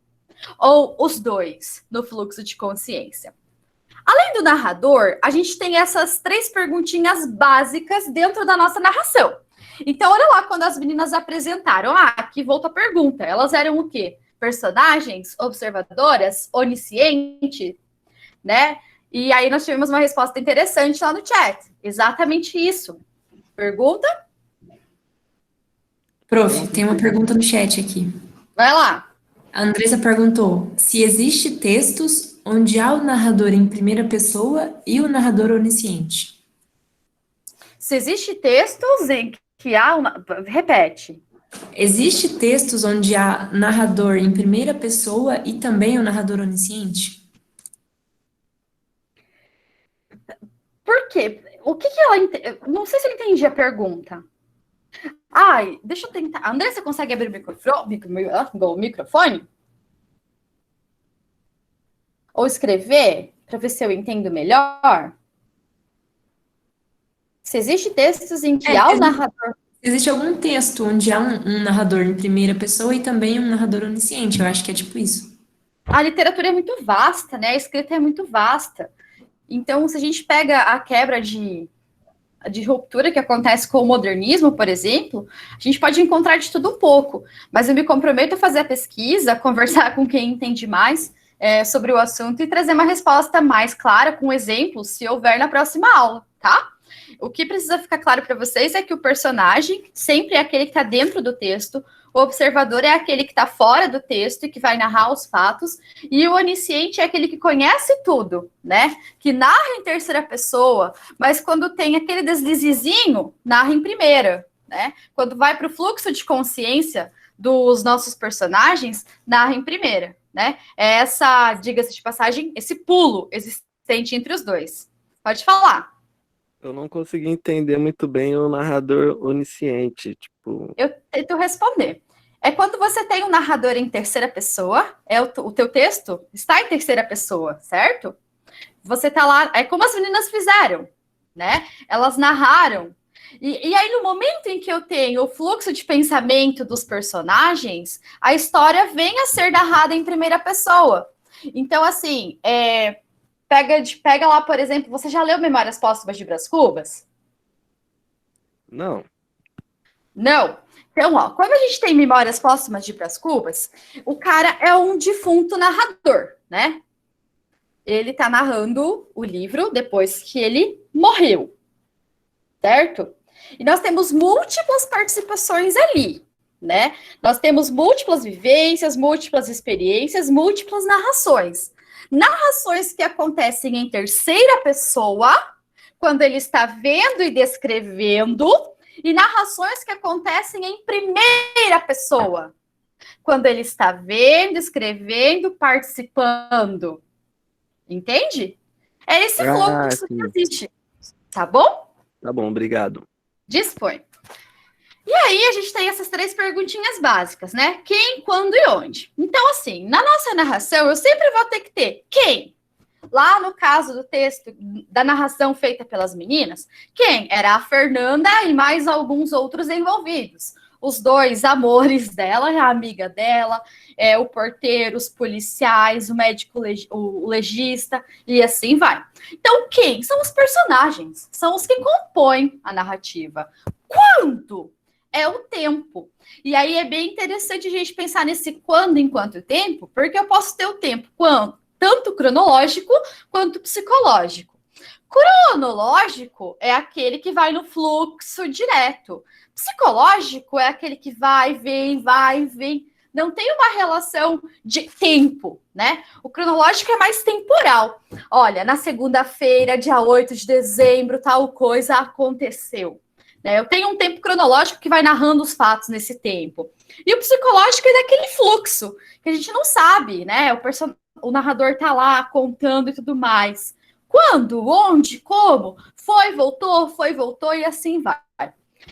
Ou os dois no fluxo de consciência. Além do narrador, a gente tem essas 3 perguntinhas básicas dentro da nossa narração. Então, olha lá quando as meninas apresentaram. Aqui volta a pergunta. Elas eram o quê? Personagens, observadoras, onisciente, né? E aí nós tivemos uma resposta interessante lá no chat. Exatamente isso. Pergunta? Prof, tem uma pergunta no chat aqui. Vai lá. A Andressa perguntou se existe textos onde há o narrador em primeira pessoa e o narrador onisciente. Se existe textos em que há uma... Repete. Existe textos onde há narrador em primeira pessoa e também o narrador onisciente? Por quê? O que ela... Não sei se eu entendi a pergunta. Ai, deixa eu tentar. André, você consegue abrir o microfone? Ou escrever, para ver se eu entendo melhor? Se existe textos em que há o narrador... Existe algum texto onde há um narrador em primeira pessoa e também um narrador onisciente? Eu acho que é tipo isso. A literatura é muito vasta, né? A escrita é muito vasta. Então, se a gente pega a quebra de ruptura que acontece com o modernismo, por exemplo, a gente pode encontrar de tudo um pouco. Mas eu me comprometo a fazer a pesquisa, conversar com quem entende mais sobre o assunto e trazer uma resposta mais clara, com exemplos, se houver na próxima aula, tá? O que precisa ficar claro para vocês é que o personagem sempre é aquele que está dentro do texto, o observador é aquele que está fora do texto e que vai narrar os fatos, e o onisciente é aquele que conhece tudo, né? Que narra em terceira pessoa, mas quando tem aquele deslizezinho, narra em primeira, né? Quando vai para o fluxo de consciência dos nossos personagens, narra em primeira, né? É essa, diga-se de passagem, esse pulo existente entre os dois. Pode falar. Eu não consegui entender muito bem o narrador onisciente, tipo... Eu tento responder. É quando você tem um narrador em terceira pessoa, o teu texto está em terceira pessoa, certo? Você tá lá, é como as meninas fizeram, né? Elas narraram. E aí, no momento em que eu tenho o fluxo de pensamento dos personagens, a história vem a ser narrada em primeira pessoa. Então, assim, Pega lá, por exemplo, você já leu Memórias Póstumas de Brás Cubas? Não. Não? Então, ó, quando a gente tem Memórias Póstumas de Brás Cubas, o cara é um defunto narrador, né? Ele tá narrando o livro depois que ele morreu, certo? E nós temos múltiplas participações ali, né? Nós temos múltiplas vivências, múltiplas experiências, múltiplas narrações. Narrações que acontecem em terceira pessoa, quando ele está vendo e descrevendo, e narrações que acontecem em primeira pessoa, quando ele está vendo, escrevendo, participando. Entende? É esse fluxo que existe. Tá bom? Tá bom, obrigado. Dispõe. E aí, a gente tem essas 3 perguntinhas básicas, né? Quem, quando e onde. Então, assim, na nossa narração, eu sempre vou ter que ter quem. Lá no caso do texto, da narração feita pelas meninas, quem? Era a Fernanda e mais alguns outros envolvidos. Os 2 amores dela, a amiga dela, o porteiro, os policiais, o médico, o legista, e assim vai. Então, quem? São os personagens, são os que compõem a narrativa. Quando? É o tempo. E aí é bem interessante a gente pensar nesse quando enquanto tempo, porque eu posso ter o tempo tanto cronológico quanto psicológico. Cronológico é aquele que vai no fluxo direto. Psicológico é aquele que vai, vem. Não tem uma relação de tempo, né? O cronológico é mais temporal. Olha, na segunda-feira, dia 8 de dezembro, tal coisa aconteceu. Eu tenho um tempo cronológico que vai narrando os fatos nesse tempo. E o psicológico é daquele fluxo, que a gente não sabe, né? O narrador tá lá contando e tudo mais. Quando, onde, como, foi, voltou e assim vai.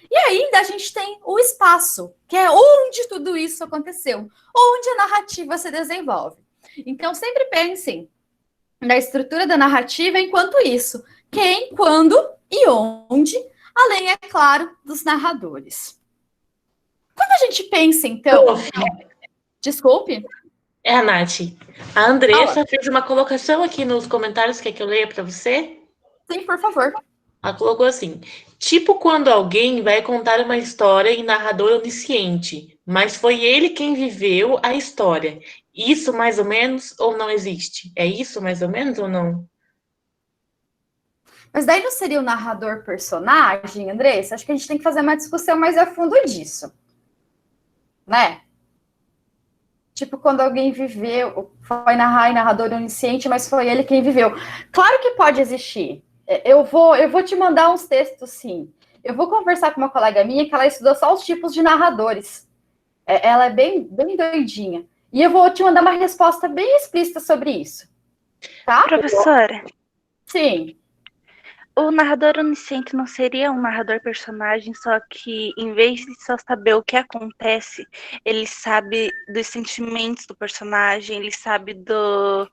E ainda a gente tem o espaço, que é onde tudo isso aconteceu, onde a narrativa se desenvolve. Então, sempre pensem na estrutura da narrativa enquanto isso. Quem, quando e onde, além, é claro, dos narradores. Quando a gente pensa, então... Desculpe. É a Nath. A Andressa fez uma colocação aqui nos comentários, quer que eu leia para você? Sim, por favor. Ela colocou assim: tipo quando alguém vai contar uma história em narrador onisciente, mas foi ele quem viveu a história. Isso mais ou menos ou não existe? É isso mais ou menos ou não? Mas daí não seria o narrador personagem, Andressa? Acho que a gente tem que fazer uma discussão mais a fundo disso. Né? Tipo, quando alguém viveu, foi narrar em narrador onisciente, mas foi ele quem viveu. Claro que pode existir. Eu vou te mandar uns textos, sim. Eu vou conversar com uma colega minha que ela estudou só os tipos de narradores. Ela é bem doidinha. E eu vou te mandar uma resposta bem explícita sobre isso. Tá? Professora. Sim. O narrador onisciente não seria um narrador personagem, só que em vez de só saber o que acontece, ele sabe dos sentimentos do personagem, ele sabe dos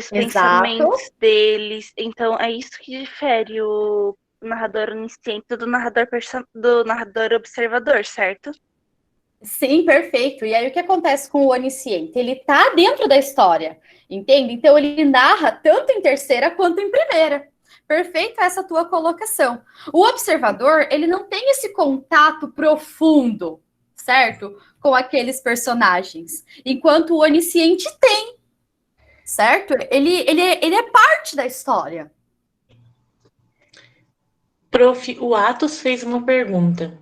pensamentos deles. Então é isso que difere o narrador onisciente do narrador observador, certo? Sim, perfeito. E aí o que acontece com o onisciente? Ele tá dentro da história, entende? Então ele narra tanto em terceira quanto em primeira. Perfeita essa tua colocação. O observador, ele não tem esse contato profundo, certo? Com aqueles personagens. Enquanto o onisciente tem, certo? Ele é parte da história. Prof, o Atos fez uma pergunta.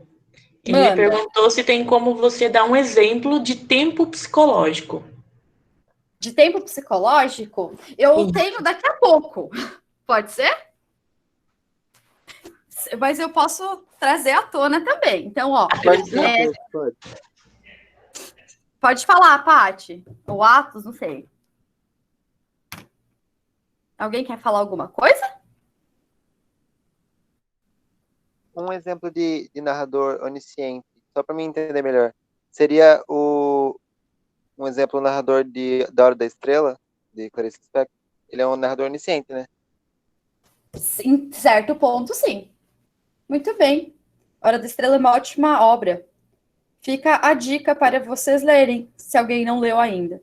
Ele perguntou se tem como você dar um exemplo de tempo psicológico. De tempo psicológico? Eu tenho daqui a pouco. Pode ser? Mas eu posso trazer à tona também. Então, ó. Pode falar, Paty. O Atos, não sei. Alguém quer falar alguma coisa? Um exemplo de narrador onisciente, só para mim entender melhor, seria um exemplo narrador da Hora da Estrela, de Clarice Lispector. Ele é um narrador onisciente, né? Sim, certo ponto, sim. Muito bem. Hora da Estrela é uma ótima obra. Fica a dica para vocês lerem, se alguém não leu ainda.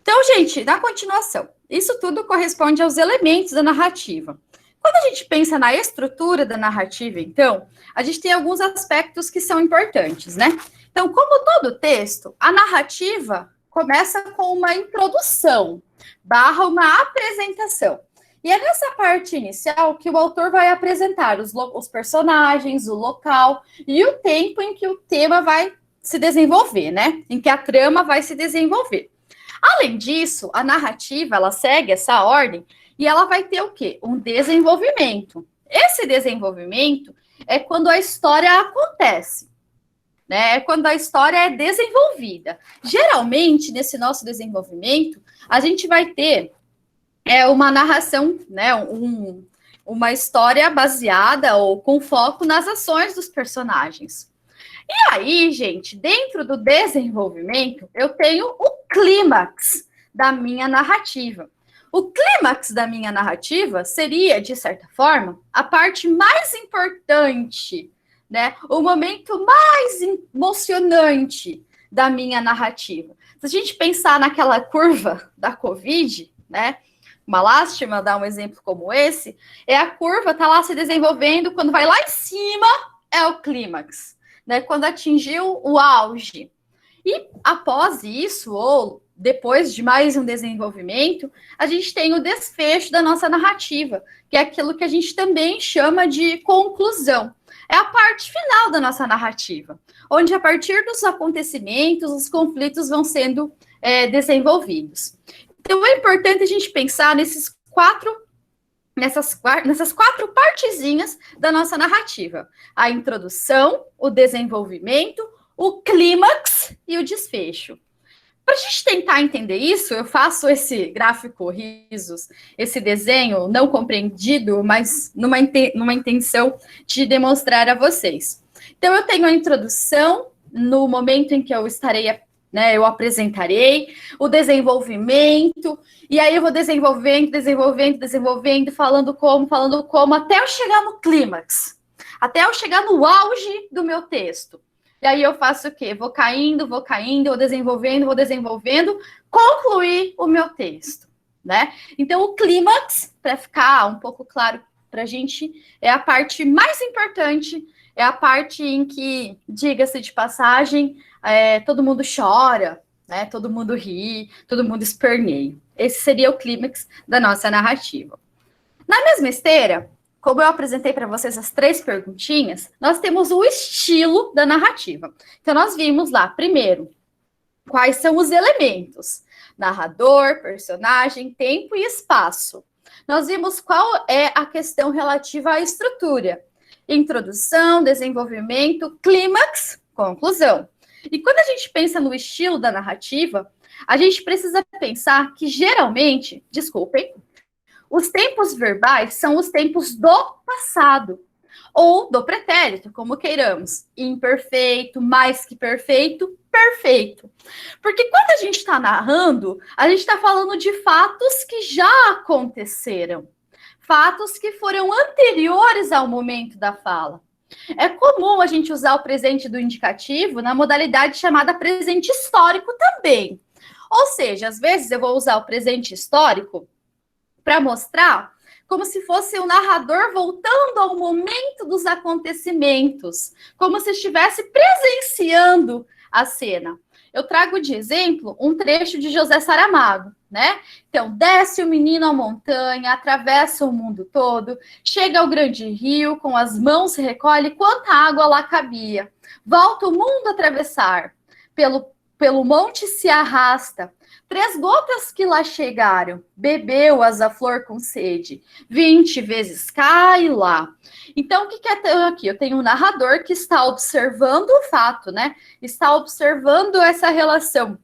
Então, gente, na continuação, isso tudo corresponde aos elementos da narrativa. Quando a gente pensa na estrutura da narrativa, então, a gente tem alguns aspectos que são importantes, né? Então, como todo texto, a narrativa começa com uma introdução, barra uma apresentação. E é nessa parte inicial que o autor vai apresentar os personagens, o local e o tempo em que o tema vai se desenvolver, né? Em que a trama vai se desenvolver. Além disso, a narrativa, ela segue essa ordem e ela vai ter o quê? Um desenvolvimento. Esse desenvolvimento é quando a história acontece, né? É quando a história é desenvolvida. Geralmente, nesse nosso desenvolvimento, a gente vai ter uma narração, né? Uma história baseada ou com foco nas ações dos personagens. E aí, gente, dentro do desenvolvimento, eu tenho o clímax da minha narrativa. O clímax da minha narrativa seria, de certa forma, a parte mais importante, né? O momento mais emocionante da minha narrativa. Se a gente pensar naquela curva da Covid, né? Uma lástima dar um exemplo como esse, a curva tá lá se desenvolvendo, quando vai lá em cima, é o clímax, né? Quando atingiu o auge. E após isso, ou depois de mais um desenvolvimento, a gente tem o desfecho da nossa narrativa, que é aquilo que a gente também chama de conclusão. É a parte final da nossa narrativa, onde a partir dos acontecimentos, os conflitos vão sendo desenvolvidos. Então, é importante a gente pensar nessas quatro partezinhas da nossa narrativa. A introdução, o desenvolvimento, o clímax e o desfecho. Para a gente tentar entender isso, eu faço esse gráfico risos, esse desenho não compreendido, mas numa intenção de demonstrar a vocês. Então, eu tenho a introdução, no momento em que eu estarei, né, eu apresentarei, o desenvolvimento, e aí eu vou desenvolvendo, falando como, até eu chegar no clímax, até eu chegar no auge do meu texto. E aí eu faço o quê? Vou caindo, vou desenvolvendo, concluir o meu texto, né? Então, o clímax, para ficar um pouco claro para a gente é a parte mais importante, é a parte em que, diga-se de passagem, todo mundo chora, né? Todo mundo ri, todo mundo esperneia. Esse seria o clímax da nossa narrativa. Na mesma esteira, como eu apresentei para vocês as 3 perguntinhas, nós temos o estilo da narrativa. Então, nós vimos lá, primeiro, quais são os elementos: narrador, personagem, tempo e espaço. Nós vimos qual é a questão relativa à estrutura: introdução, desenvolvimento, clímax, conclusão. E quando a gente pensa no estilo da narrativa, a gente precisa pensar que, geralmente, os tempos verbais são os tempos do passado, ou do pretérito, como queiramos. Imperfeito, mais que perfeito, perfeito. Porque quando a gente está narrando, a gente está falando de fatos que já aconteceram. Fatos que foram anteriores ao momento da fala. É comum a gente usar o presente do indicativo na modalidade chamada presente histórico também. Ou seja, às vezes eu vou usar o presente histórico para mostrar como se fosse o narrador voltando ao momento dos acontecimentos, como se estivesse presenciando a cena. Eu trago de exemplo um trecho de José Saramago, né? Então, desce o menino a montanha, atravessa o mundo todo, chega ao grande rio, com as mãos recolhe quanta água lá cabia. Volta o mundo a atravessar, pelo monte se arrasta, 3 gotas que lá chegaram, bebeu-as a flor com sede, 20 vezes cá e lá. Então, o que é aqui? Eu tenho um narrador que está observando o fato, né? Está observando essa relação,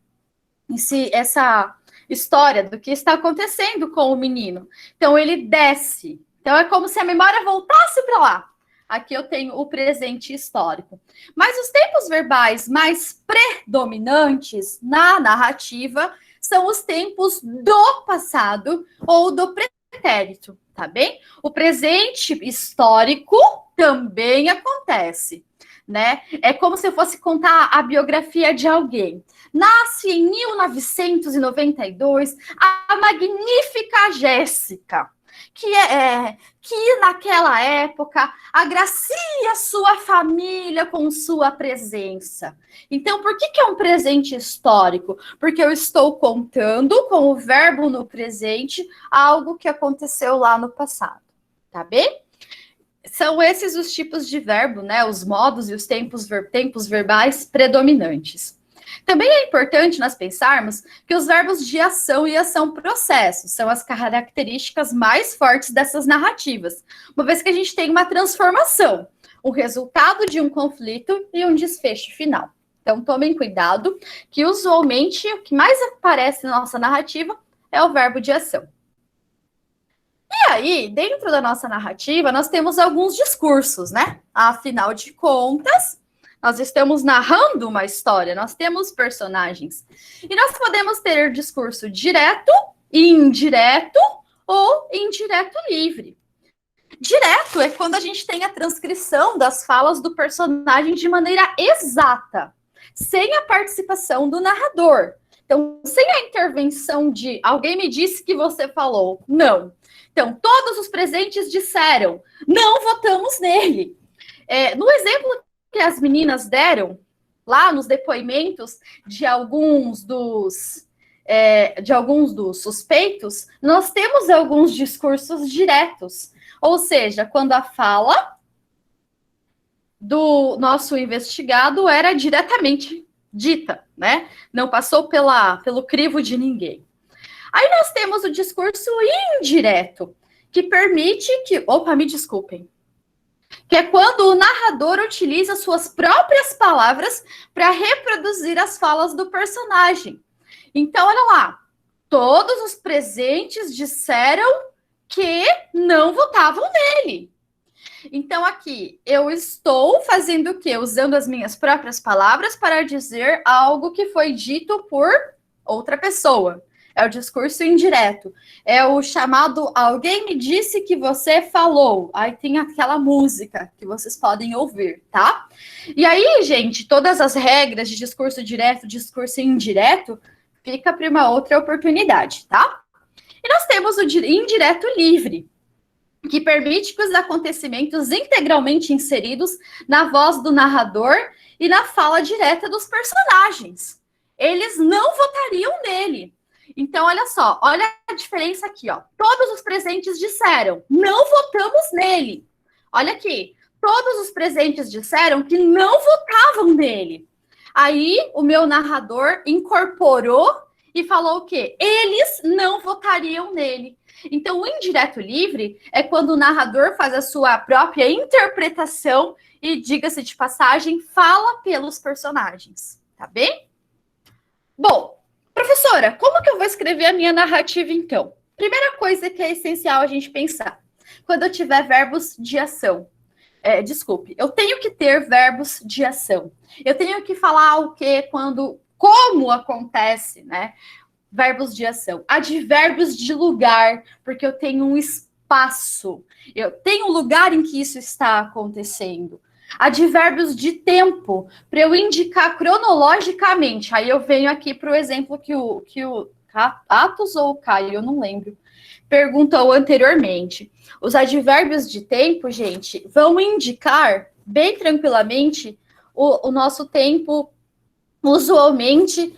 essa história do que está acontecendo com o menino. Então, ele desce. Então, é como se a memória voltasse para lá. Aqui eu tenho o presente histórico. Mas os tempos verbais mais predominantes na narrativa são os tempos do passado ou do pretérito, tá bem? O presente histórico também acontece, né? É como se eu fosse contar a biografia de alguém. Nasce em 1992 a magnífica Jéssica, que naquela época agracia sua família com sua presença. Então, por que é um presente histórico? Porque eu estou contando com o verbo no presente algo que aconteceu lá no passado, tá bem? São esses os tipos de verbo, né? Os modos e os tempos verbais predominantes. Também é importante nós pensarmos que os verbos de ação e ação-processo são as características mais fortes dessas narrativas, uma vez que a gente tem uma transformação, o resultado de um conflito e um desfecho final. Então, tomem cuidado, que usualmente o que mais aparece na nossa narrativa é o verbo de ação. E aí, dentro da nossa narrativa, nós temos alguns discursos, né? Afinal de contas, nós estamos narrando uma história, nós temos personagens. E nós podemos ter discurso direto, indireto ou indireto livre. Direto é quando a gente tem a transcrição das falas do personagem de maneira exata, sem a participação do narrador. Então, sem a intervenção de alguém me disse que você falou, não. Então, todos os presentes disseram, não votamos nele. No exemplo que as meninas deram lá nos depoimentos de alguns dos suspeitos, nós temos alguns discursos diretos. Ou seja, quando a fala do nosso investigado era diretamente dita, né? Não passou pelo crivo de ninguém. Aí nós temos o discurso indireto, que permite que... Opa, me desculpem. Que é quando o narrador utiliza suas próprias palavras para reproduzir as falas do personagem. Então, olha lá. Todos os presentes disseram que não votavam nele. Então, aqui, eu estou fazendo o quê? Usando as minhas próprias palavras para dizer algo que foi dito por outra pessoa. É o discurso indireto. É o chamado alguém me disse que você falou. Aí tem aquela música que vocês podem ouvir, tá? E aí, gente, todas as regras de discurso direto, discurso indireto, fica para uma outra oportunidade, tá? E nós temos o indireto livre. que permite que os acontecimentos integralmente inseridos na voz do narrador e na fala direta dos personagens. Eles não votariam nele. Então, olha só, olha a diferença aqui, ó. Todos os presentes disseram, não votamos nele. Olha aqui, todos os presentes disseram que não votavam nele. Aí, o meu narrador incorporou e falou o quê? Eles não votariam nele. Então, o indireto livre é quando o narrador faz a sua própria interpretação e, diga-se de passagem, fala pelos personagens, tá bem? Bom, professora, como que eu vou escrever a minha narrativa, então? Primeira coisa que é essencial a gente pensar, quando eu tiver verbos de ação. Desculpe, eu tenho que ter verbos de ação. Eu tenho que falar o quê, quando, como acontece, né? Verbos de ação. Advérbios de lugar, porque eu tenho um espaço. Eu tenho um lugar em que isso está acontecendo. Advérbios de tempo, para eu indicar cronologicamente. Aí eu venho aqui para o exemplo que o Atos ou o Caio, eu não lembro, perguntou anteriormente. Os advérbios de tempo, gente, vão indicar bem tranquilamente o nosso tempo, usualmente,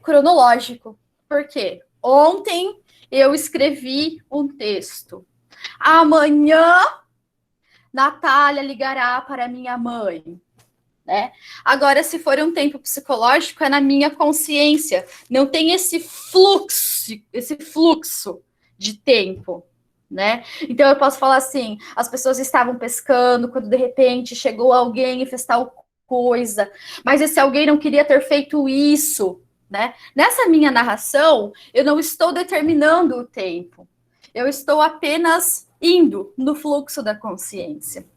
cronológico. Por quê? Ontem eu escrevi um texto. Amanhã, Natália ligará para minha mãe. Né? Agora, se for um tempo psicológico, é na minha consciência. Não tem esse fluxo de tempo. Né? Então, eu posso falar assim, as pessoas estavam pescando, quando de repente chegou alguém e fez tal coisa, mas esse alguém não queria ter feito isso, né? Nessa minha narração, eu não estou determinando o tempo, eu estou apenas indo no fluxo da consciência.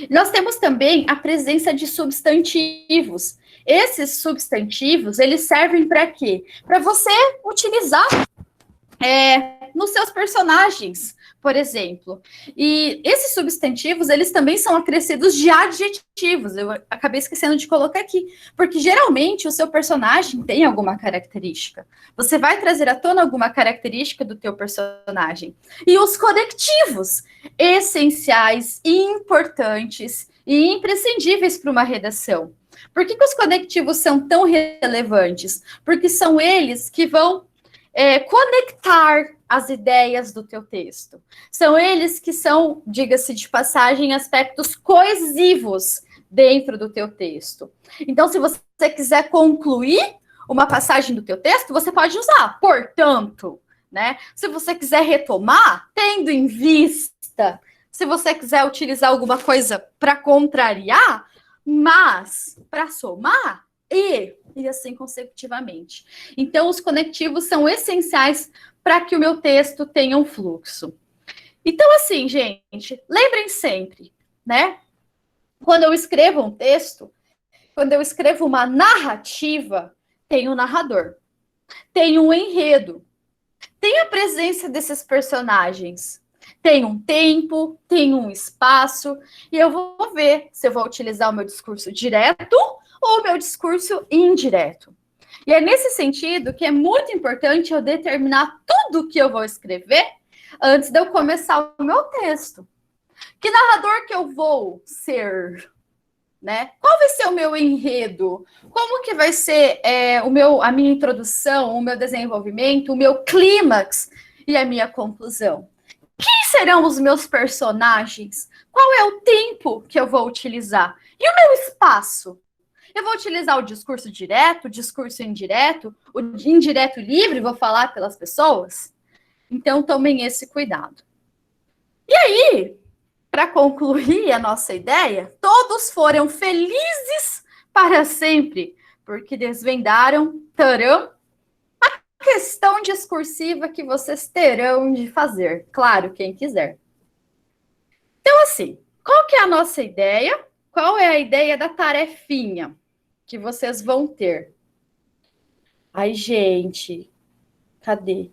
Nós temos também a presença de substantivos. Esses substantivos, eles servem para quê? Para você utilizar nos seus personagens, por exemplo. E esses substantivos, eles também são acrescidos de adjetivos. Eu acabei esquecendo de colocar aqui. Porque, geralmente, o seu personagem tem alguma característica. Você vai trazer à tona alguma característica do teu personagem. E os conectivos, essenciais, importantes e imprescindíveis para uma redação. Por que os conectivos são tão relevantes? Porque são eles que vão conectar as ideias do teu texto. São eles que são, diga-se de passagem, aspectos coesivos dentro do teu texto. Então, se você quiser concluir uma passagem do teu texto, você pode usar, portanto, né? Se você quiser retomar, tendo em vista. Se você quiser utilizar alguma coisa para contrariar, mas para somar, e assim consecutivamente. Então, os conectivos são essenciais para que o meu texto tenha um fluxo. Então, assim, gente, lembrem sempre, né? Quando eu escrevo um texto, quando eu escrevo uma narrativa, tem um narrador, tem um enredo, tem a presença desses personagens, tem um tempo, tem um espaço, e eu vou ver se eu vou utilizar o meu discurso direto ou o meu discurso indireto. E é nesse sentido que é muito importante eu determinar tudo que eu vou escrever antes de eu começar o meu texto. Que narrador que eu vou ser? Né? Qual vai ser o meu enredo? Como que vai ser a minha introdução, o meu desenvolvimento, o meu clímax e a minha conclusão? Quem serão os meus personagens? Qual é o tempo que eu vou utilizar? E o meu espaço? Eu vou utilizar o discurso direto, o discurso indireto, o indireto livre, vou falar pelas pessoas? Então, tomem esse cuidado. E aí, para concluir a nossa ideia, todos foram felizes para sempre, porque terão a questão discursiva que vocês terão de fazer. Claro, quem quiser. Então, assim, qual que é a nossa ideia? Qual é a ideia da tarefinha que vocês vão ter? Ai, gente, cadê?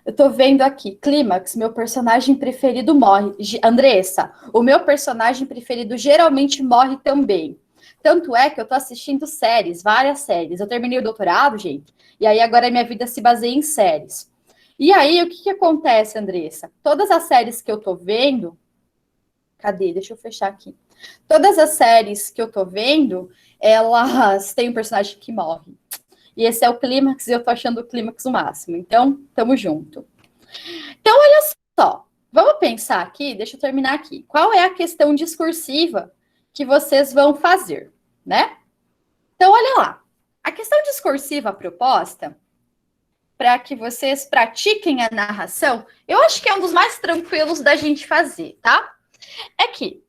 Eu tô vendo aqui, clímax, meu personagem preferido morre. Andressa, o meu personagem preferido geralmente morre também. Tanto é que eu tô assistindo séries, várias séries. Eu terminei o doutorado, gente, e aí agora minha vida se baseia em séries. E aí, o que acontece, Andressa? Todas as séries que eu tô vendo... Cadê? Deixa eu fechar aqui. Todas as séries que eu tô vendo, elas têm um personagem que morre. E esse é o clímax, e eu tô achando o clímax o máximo. Então, tamo junto. Então, olha só. Vamos pensar aqui, deixa eu terminar aqui. Qual é a questão discursiva que vocês vão fazer, né? Então, olha lá. A questão discursiva proposta, para que vocês pratiquem a narração, eu acho que é um dos mais tranquilos da gente fazer, tá? É que,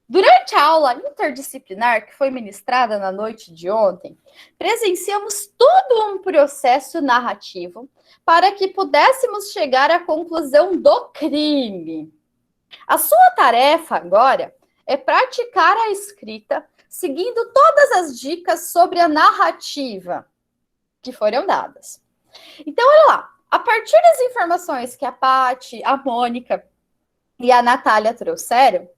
durante a aula interdisciplinar que foi ministrada na noite de ontem, presenciamos todo um processo narrativo para que pudéssemos chegar à conclusão do crime. A sua tarefa agora é praticar a escrita seguindo todas as dicas sobre a narrativa que foram dadas. Então, olha lá, a partir das informações que a Paty, a Mônica e a Natália trouxeram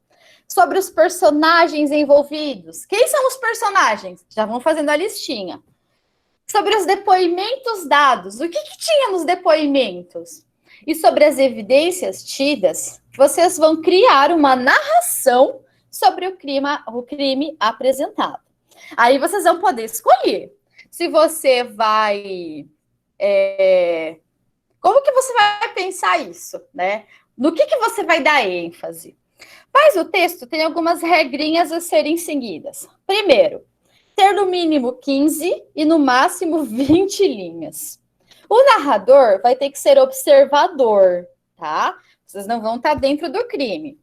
sobre os personagens envolvidos. Quem são os personagens? Já vão fazendo a listinha. Sobre os depoimentos dados. O que tinha nos depoimentos? E sobre as evidências tidas, vocês vão criar uma narração sobre o crime apresentado. Aí vocês vão poder escolher se você vai... Como que você vai pensar isso, né? No que você vai dar ênfase? Mas o texto tem algumas regrinhas a serem seguidas. Primeiro, ter no mínimo 15 e no máximo 20 linhas. O narrador vai ter que ser observador, tá? Vocês não vão estar dentro do crime.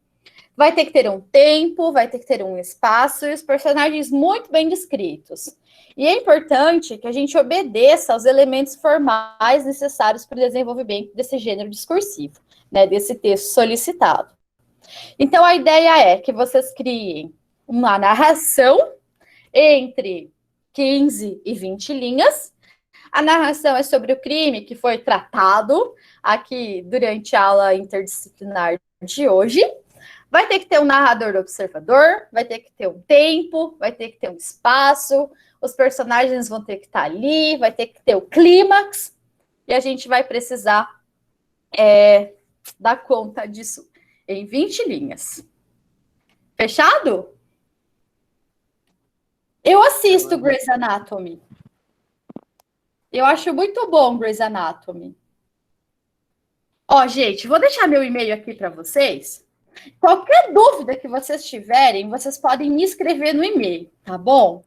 Vai ter que ter um tempo, vai ter que ter um espaço e os personagens muito bem descritos. E é importante que a gente obedeça aos elementos formais necessários para o desenvolvimento desse gênero discursivo, né, desse texto solicitado. Então, a ideia é que vocês criem uma narração entre 15 e 20 linhas. A narração é sobre o crime que foi tratado aqui durante a aula interdisciplinar de hoje. Vai ter que ter um narrador observador, vai ter que ter um tempo, vai ter que ter um espaço, os personagens vão ter que estar ali, vai ter que ter o clímax, e a gente vai precisar dar conta disso em 20 linhas. Fechado? Eu assisto Grey's Anatomy. Eu acho muito bom Grey's Anatomy. Ó, gente, vou deixar meu e-mail aqui para vocês. Qualquer dúvida que vocês tiverem, vocês podem me escrever no e-mail, tá bom?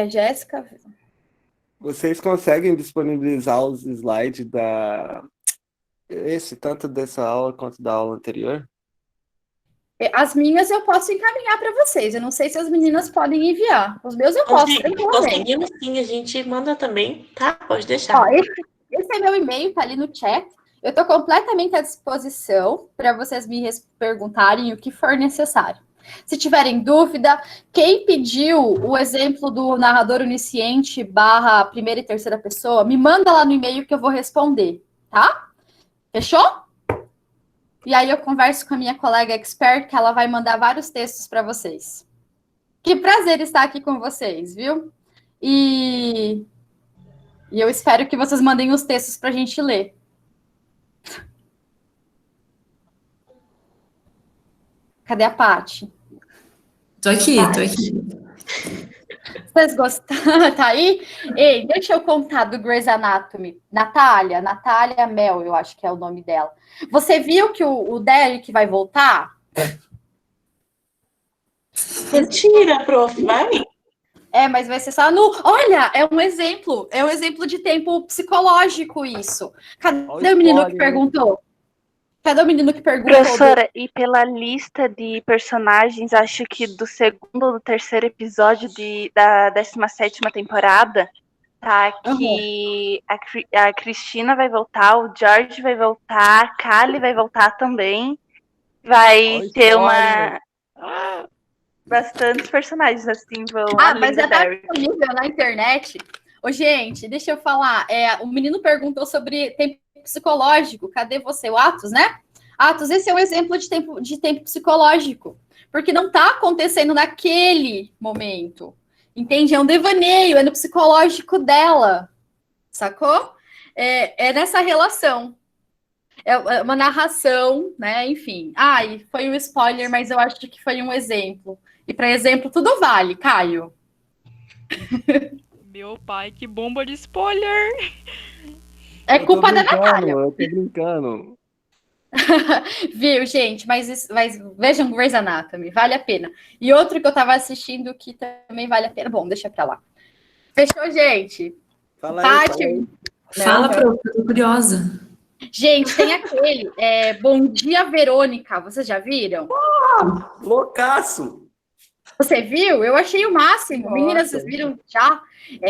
Jéssica. Vocês conseguem disponibilizar os slides tanto dessa aula quanto da aula anterior? As minhas eu posso encaminhar para vocês. Eu não sei se as meninas podem enviar. Os meus eu posso. Conseguimos sim, a gente manda também, tá? Pode deixar. Ó, esse é meu e-mail, tá ali no chat. Eu estou completamente à disposição para vocês me perguntarem o que for necessário. Se tiverem dúvida, quem pediu o exemplo do narrador onisciente / primeira e terceira pessoa, me manda lá no e-mail que eu vou responder, tá? Fechou? E aí eu converso com a minha colega expert, que ela vai mandar vários textos para vocês. Que prazer estar aqui com vocês, viu? E eu espero que vocês mandem os textos para a gente ler. Cadê a Paty? Tô aqui. Vocês gostaram? Tá aí? Ei, deixa eu contar do Grey's Anatomy. Natália Mel, eu acho que é o nome dela. Você viu que o Derek vai voltar? Mentira, prof, vai? Mas vai ser só no... Olha, é um exemplo de tempo psicológico isso. Cadê o menino que perguntou? Cadê o menino que perguntou? Professora, e pela lista de personagens, acho que do segundo ou do terceiro episódio da 17ª temporada, tá? Que a Cristina vai voltar, o George vai voltar, a Callie vai voltar também. Vai ter bastantes personagens assim vão. Mas já tá disponível na internet. Ô, gente, deixa eu falar. O menino perguntou sobre tempo psicológico. Cadê você? O Atos, né? Atos, esse é um exemplo de tempo psicológico. Porque não tá acontecendo naquele momento. Entende? É um devaneio, é no psicológico dela. sacou? É nessa relação. É uma narração, né? Enfim. Ai, foi um spoiler, mas eu acho que foi um exemplo. E para exemplo, tudo vale, Caio. Meu pai, que bomba de spoiler! É culpa da Natália. Eu tô brincando. Viu, gente? Mas vejam Grey's Anatomy, vale a pena. E outro que eu tava assistindo que também vale a pena. Bom, deixa pra lá. Fechou, gente? Fala Tati. aí. Fala, prof, eu tô curiosa. Gente, tem aquele Bom Dia, Verônica. Vocês já viram? Loucaço! Você viu? Eu achei o máximo. Nossa. Meninas, vocês viram já?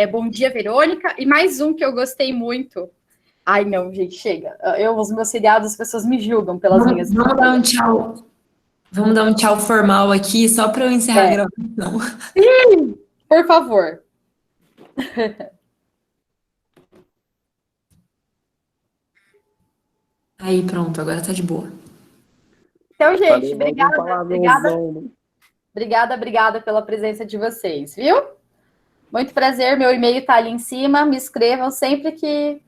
Bom Dia, Verônica. E mais um que eu gostei muito. Ai, não, gente, chega. Os meus seriados, as pessoas me julgam pelas minhas... Vamos dar um tchau. Vamos dar um tchau formal aqui, só para eu encerrar a gravação. Sim, por favor. Aí, pronto, agora tá de boa. Então, gente, Falei, obrigada pela presença de vocês, viu? Muito prazer, meu e-mail tá ali em cima, me escrevam sempre que